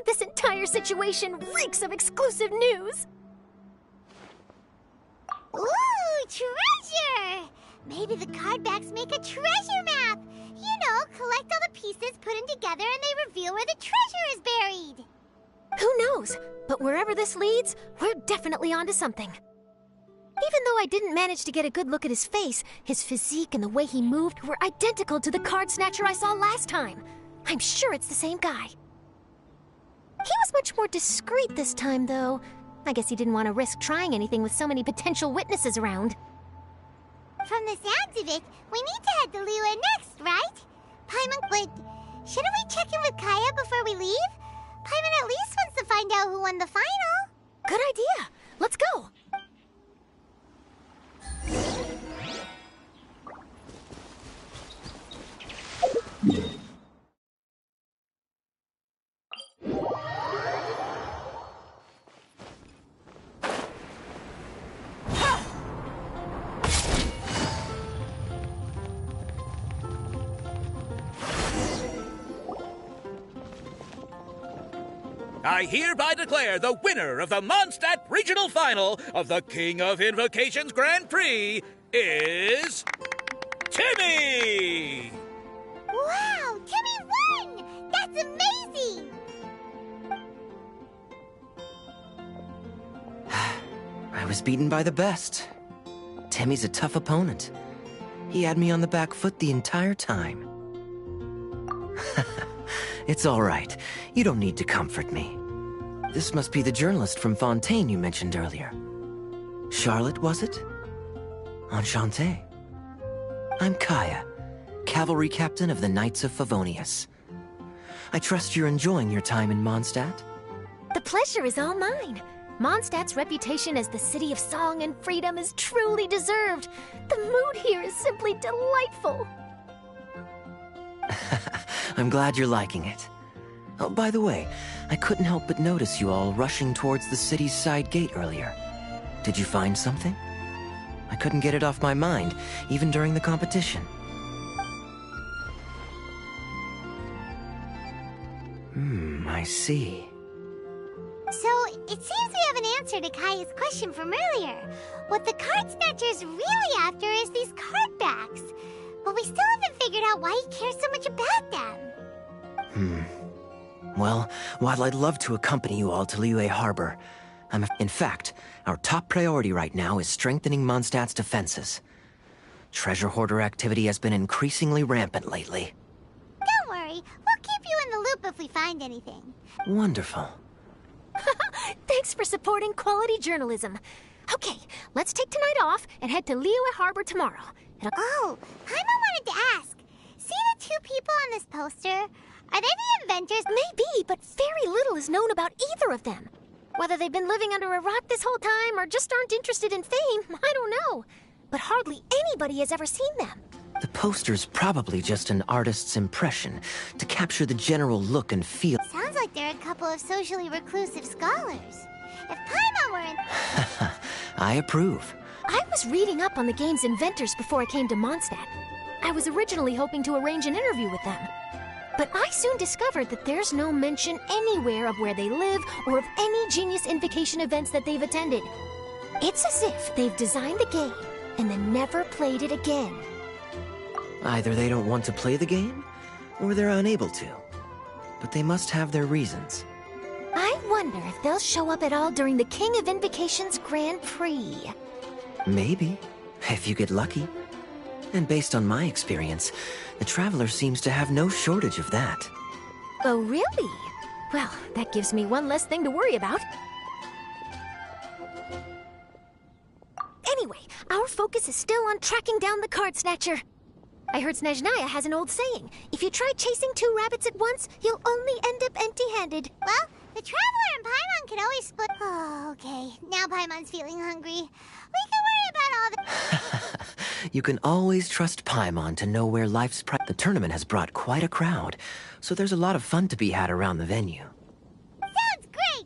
This entire situation reeks of exclusive news! Ooh, treasure! Maybe the card backs make a treasure map! You collect all the pieces, put them together, and they reveal where the treasure is buried. Who knows? But wherever this leads, we're definitely onto something. Even though I didn't manage to get a good look at his face, his physique and the way he moved were identical to the card snatcher I saw last time. I'm sure it's the same guy. He was much more discreet this time, though. I guess he didn't want to risk trying anything with so many potential witnesses around. From the sounds of it, we need to head to Liyue next, right? Paimon, but shouldn't we check in with Kaya before we leave? Paimon at least wants to find out who won the final. Good idea. Let's go. I hereby declare the winner of the Mondstadt Regional Final of the King of Invocations Grand Prix is... Timmy! Wow, Timmy won! That's amazing! I was beaten by the best. Timmy's a tough opponent. He had me on the back foot the entire time. It's all right. You don't need to comfort me. This must be the journalist from Fontaine you mentioned earlier. Charlotte, was it? Enchanté. I'm Kaya, cavalry captain of the Knights of Favonius. I trust you're enjoying your time in Mondstadt? The pleasure is all mine. Mondstadt's reputation as the city of song and freedom is truly deserved. The mood here is simply delightful. I'm glad you're liking it. Oh, by the way, I couldn't help but notice you all rushing towards the city's side gate earlier. Did you find something? I couldn't get it off my mind, even during the competition. I see. So, it seems we have an answer to Kaya's question from earlier. What the card snatcher's really after is these card backs. But we still haven't figured out why he cares so much about them. Well, while I'd love to accompany you all to Liyue Harbor, in fact, our top priority right now is strengthening Mondstadt's defenses. Treasure hoarder activity has been increasingly rampant lately. Don't worry, we'll keep you in the loop if we find anything. Wonderful. Thanks for supporting quality journalism. Okay, let's take tonight off and head to Liyue Harbor tomorrow. Oh, Paimon wanted to ask. See the two people on this poster? Are they the inventors? Maybe, but very little is known about either of them. Whether they've been living under a rock this whole time or just aren't interested in fame, I don't know. But hardly anybody has ever seen them. The poster's probably just an artist's impression to capture the general look and feel. Sounds like they're a couple of socially reclusive scholars. If Paimon were in... I approve. I was reading up on the game's inventors before I came to Mondstadt. I was originally hoping to arrange an interview with them. But I soon discovered that there's no mention anywhere of where they live or of any Genius Invocation events that they've attended. It's as if they've designed the game and then never played it again. Either they don't want to play the game, or they're unable to. But they must have their reasons. I wonder if they'll show up at all during the King of Invocations Grand Prix. Maybe, if you get lucky. And based on my experience, the Traveler seems to have no shortage of that. Oh, really? Well, that gives me one less thing to worry about. Anyway, our focus is still on tracking down the card snatcher. I heard Snezhnaya has an old saying, if you try chasing two rabbits at once, you'll only end up empty-handed. Well, the Traveler and Paimon can always split... Oh, okay. Now Paimon's feeling hungry. We can worry about all the... You can always trust Paimon to know where life's The tournament has brought quite a crowd, so there's a lot of fun to be had around the venue. Sounds great!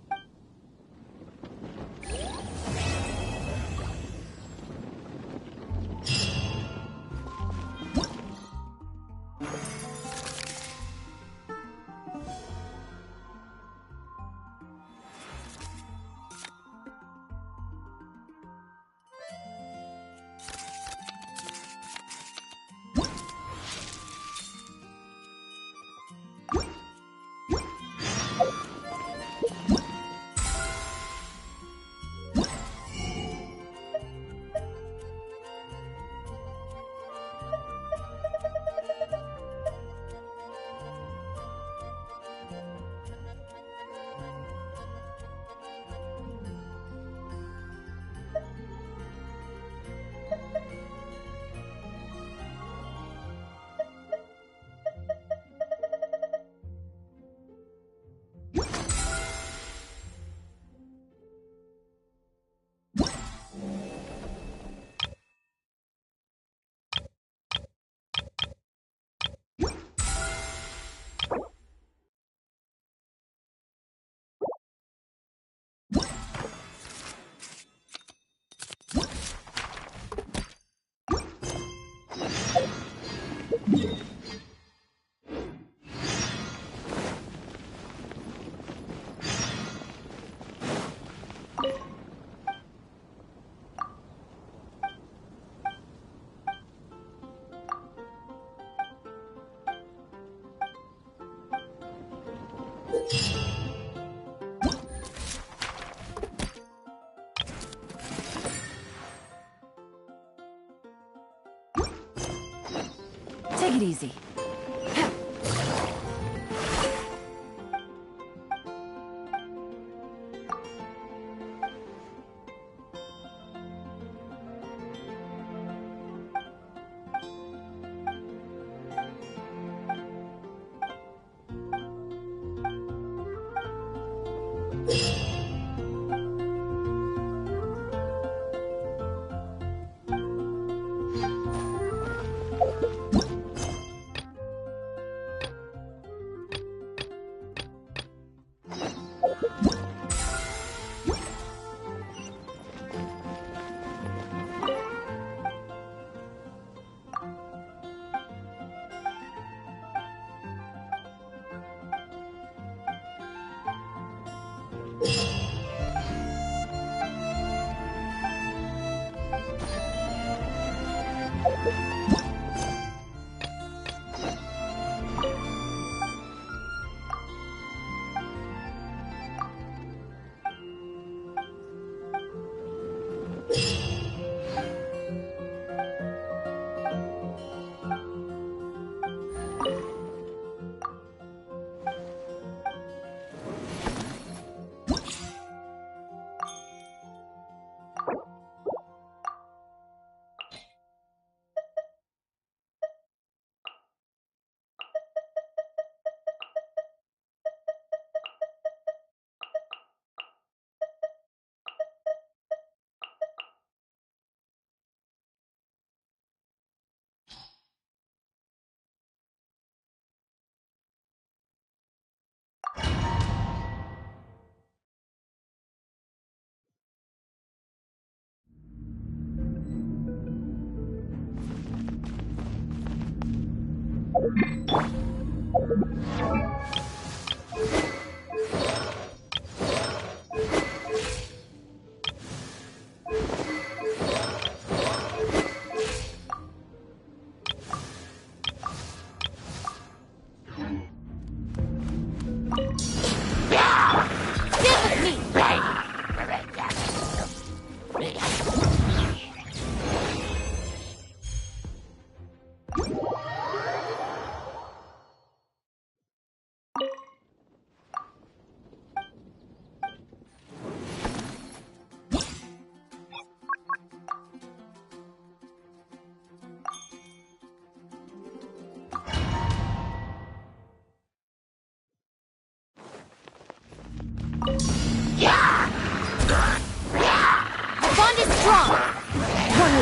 Take it easy.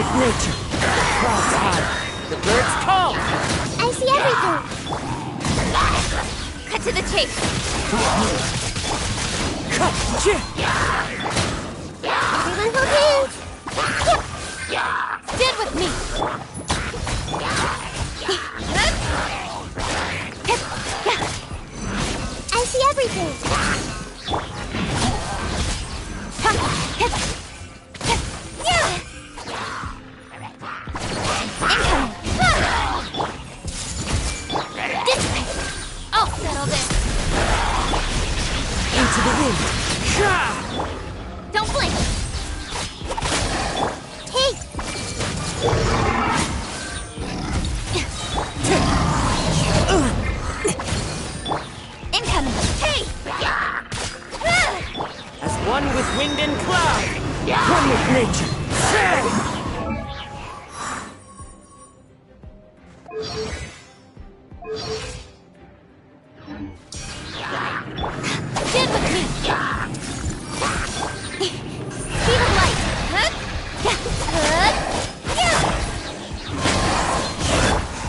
with nature. Clouds high, the birds call. I see everything. Cut to the chase. Cut. Everyone hold hands. Stand with me. I see everything. I'll settle this. Into the wind. Don't blink. Take. Incoming. Hey. As one with wind and cloud. One with nature. Stand with me. Speed of light.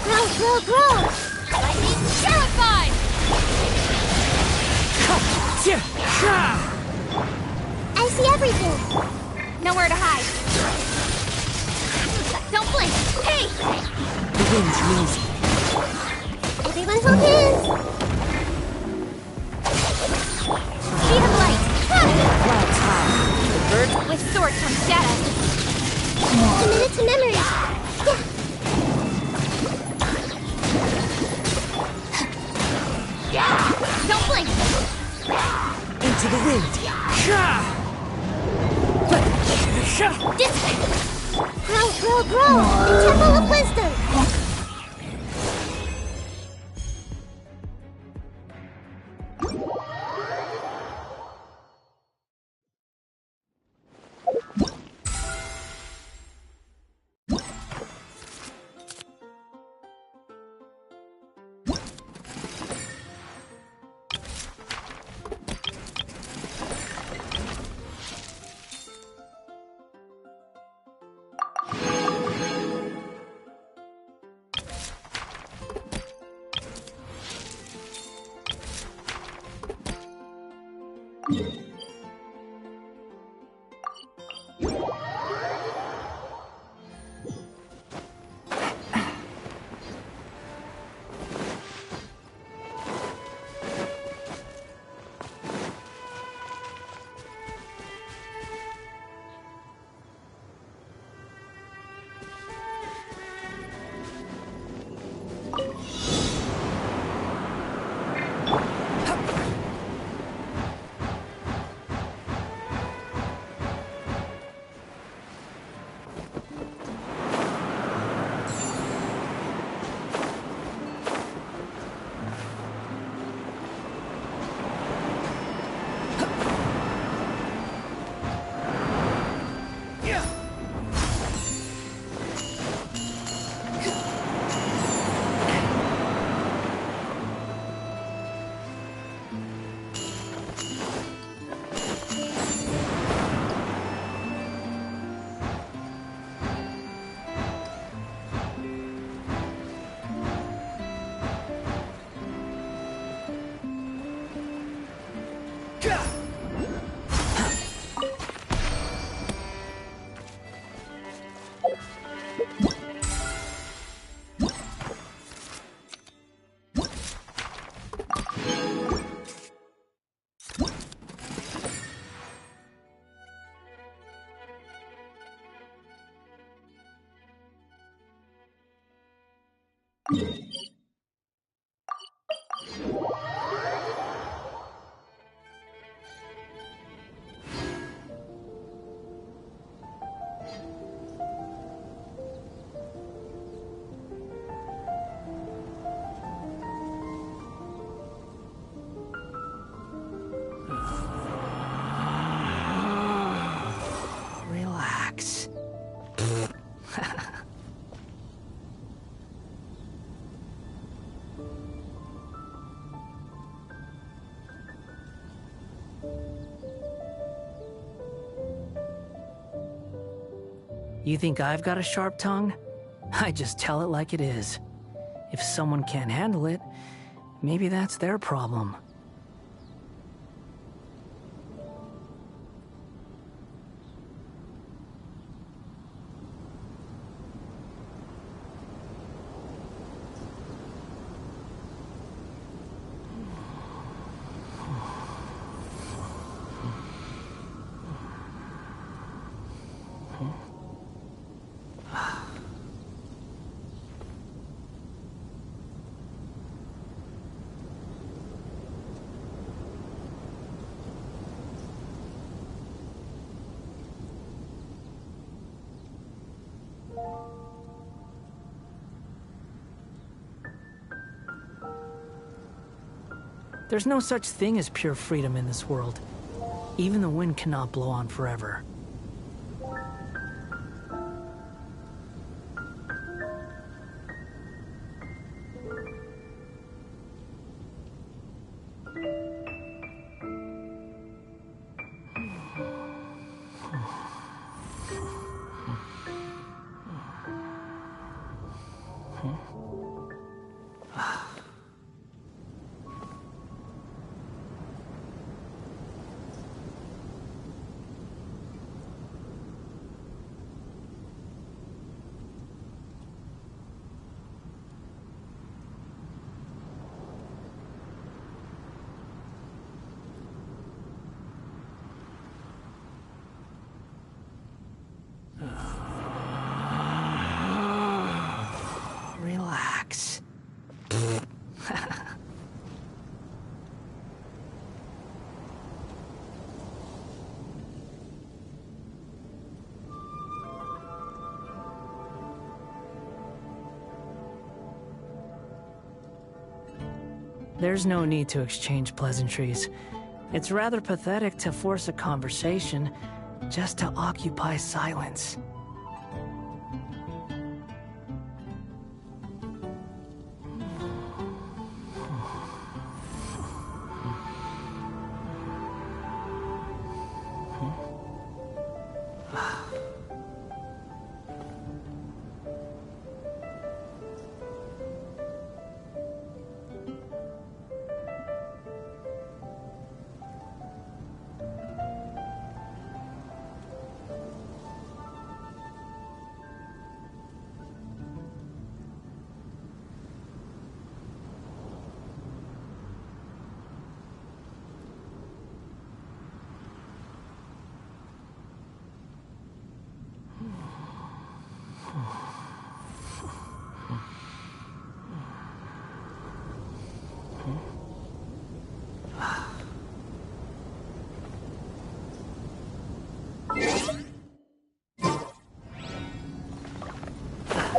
Grow, grow, grow. Lightning terrified. I see everything. Nowhere to hide. Don't blink. Hey. The wind's music. Everyone hold hands. Speed of light. Clouds high. The birds With sword comes shadow. Commit it to memory. Don't blink. into the wind. Dissipate. Grow, grow, grow. The Temple of Wisdom. Relax. You think I've got a sharp tongue? I just tell it like it is. If someone can't handle it, maybe that's their problem. There's no such thing as pure freedom in this world. Even the wind cannot blow on forever. Relax. There's no need to exchange pleasantries. It's rather pathetic to force a conversation just to occupy silence.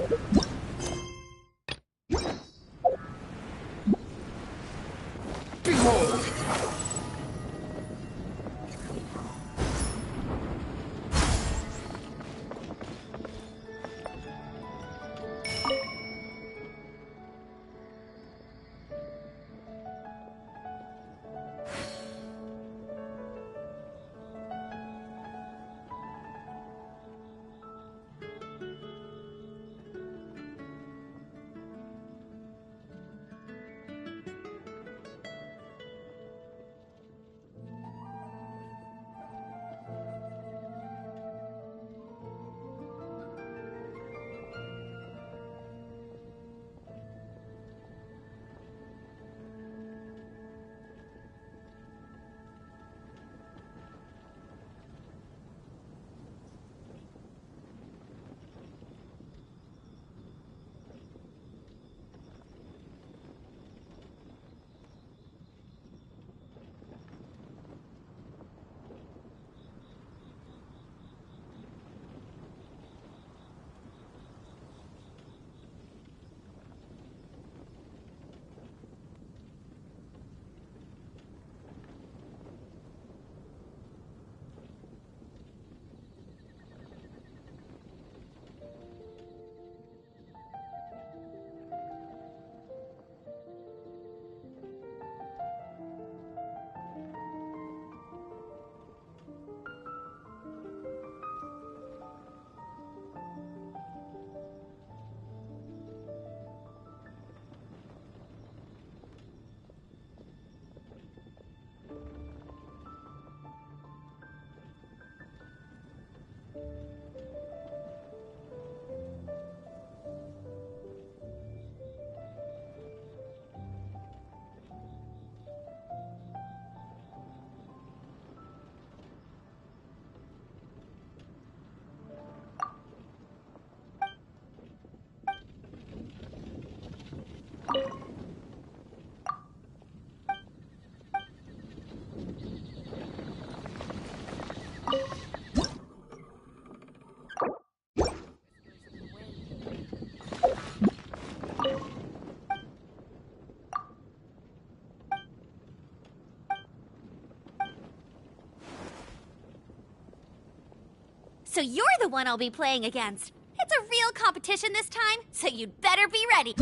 Behold! So you're the one I'll be playing against. It's a real competition this time, so you'd better be ready.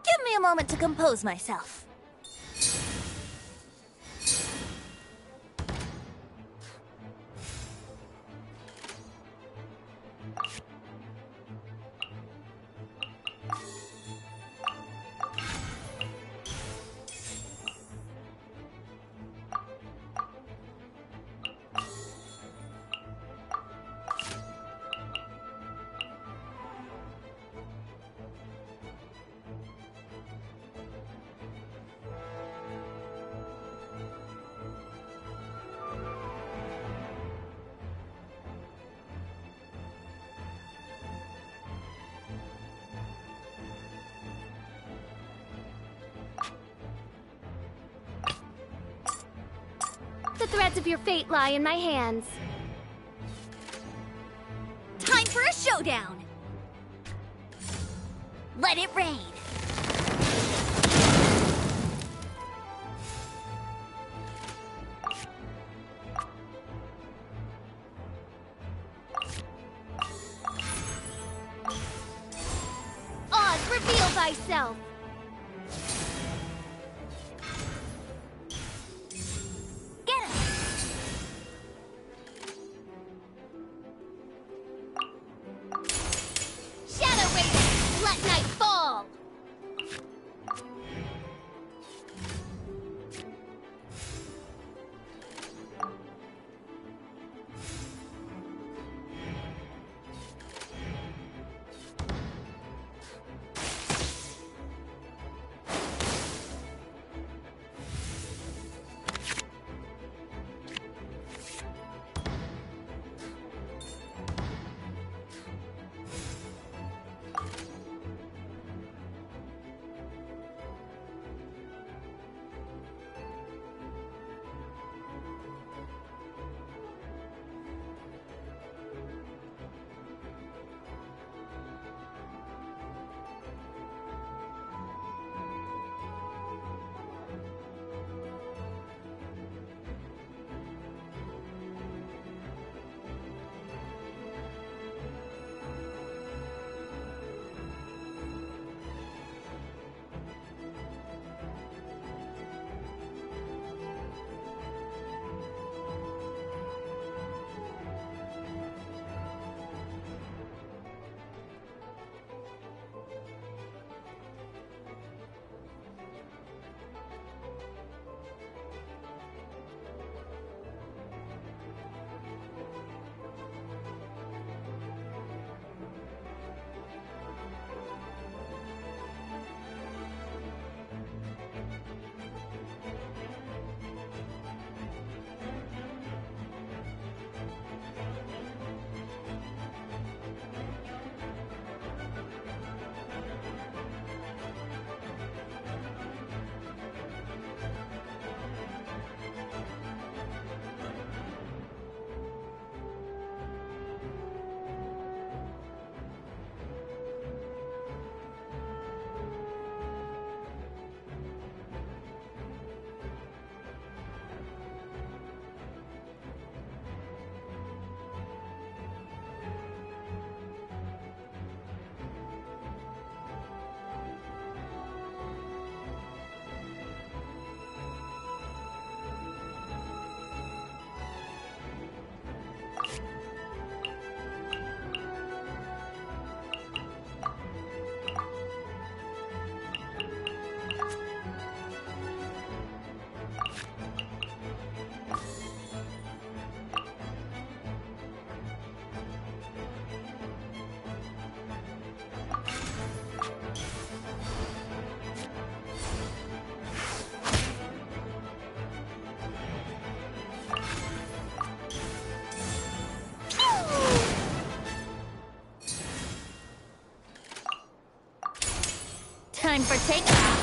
Give me a moment to compose myself. The threads of your fate lie in my hands. Time for a showdown! Let it rain! Oz, reveal thyself! Time for takeoff.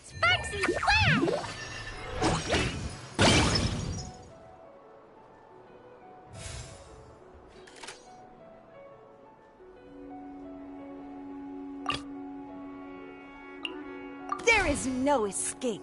Sparksy Splash! There is no escape.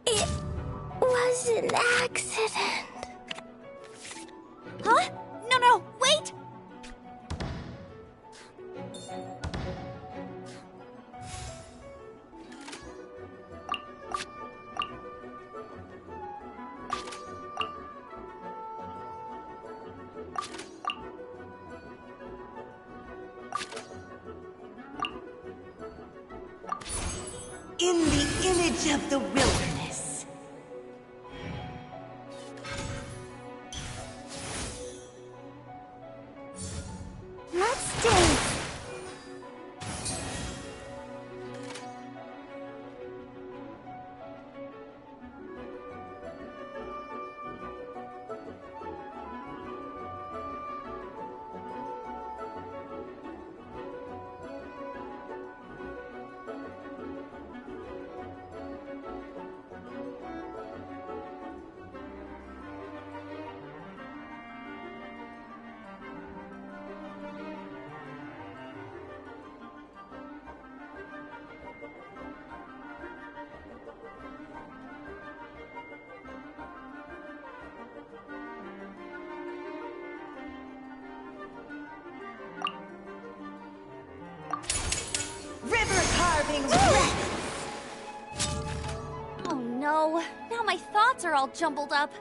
It was an accident. Huh? No, wait! In the image of the wilderness. Let's dance. River carving breath. Oh no, now my thoughts are all jumbled up.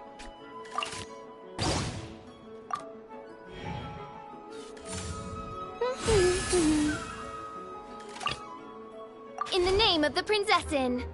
In the name of the Prinzessin.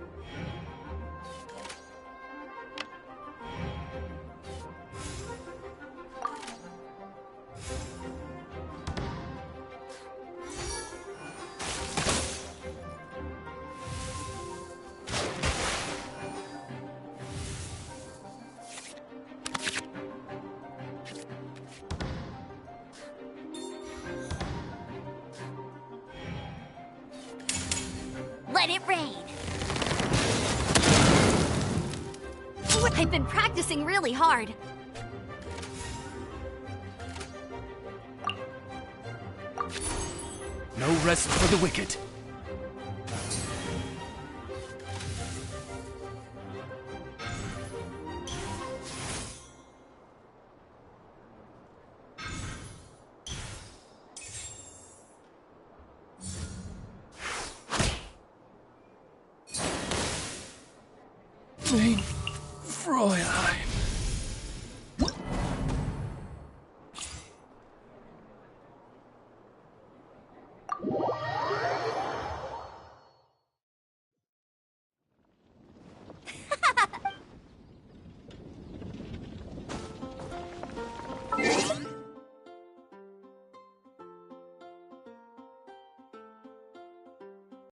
Let it rain. I've been practicing really hard. No rest for the wicked. Mein Fräulein.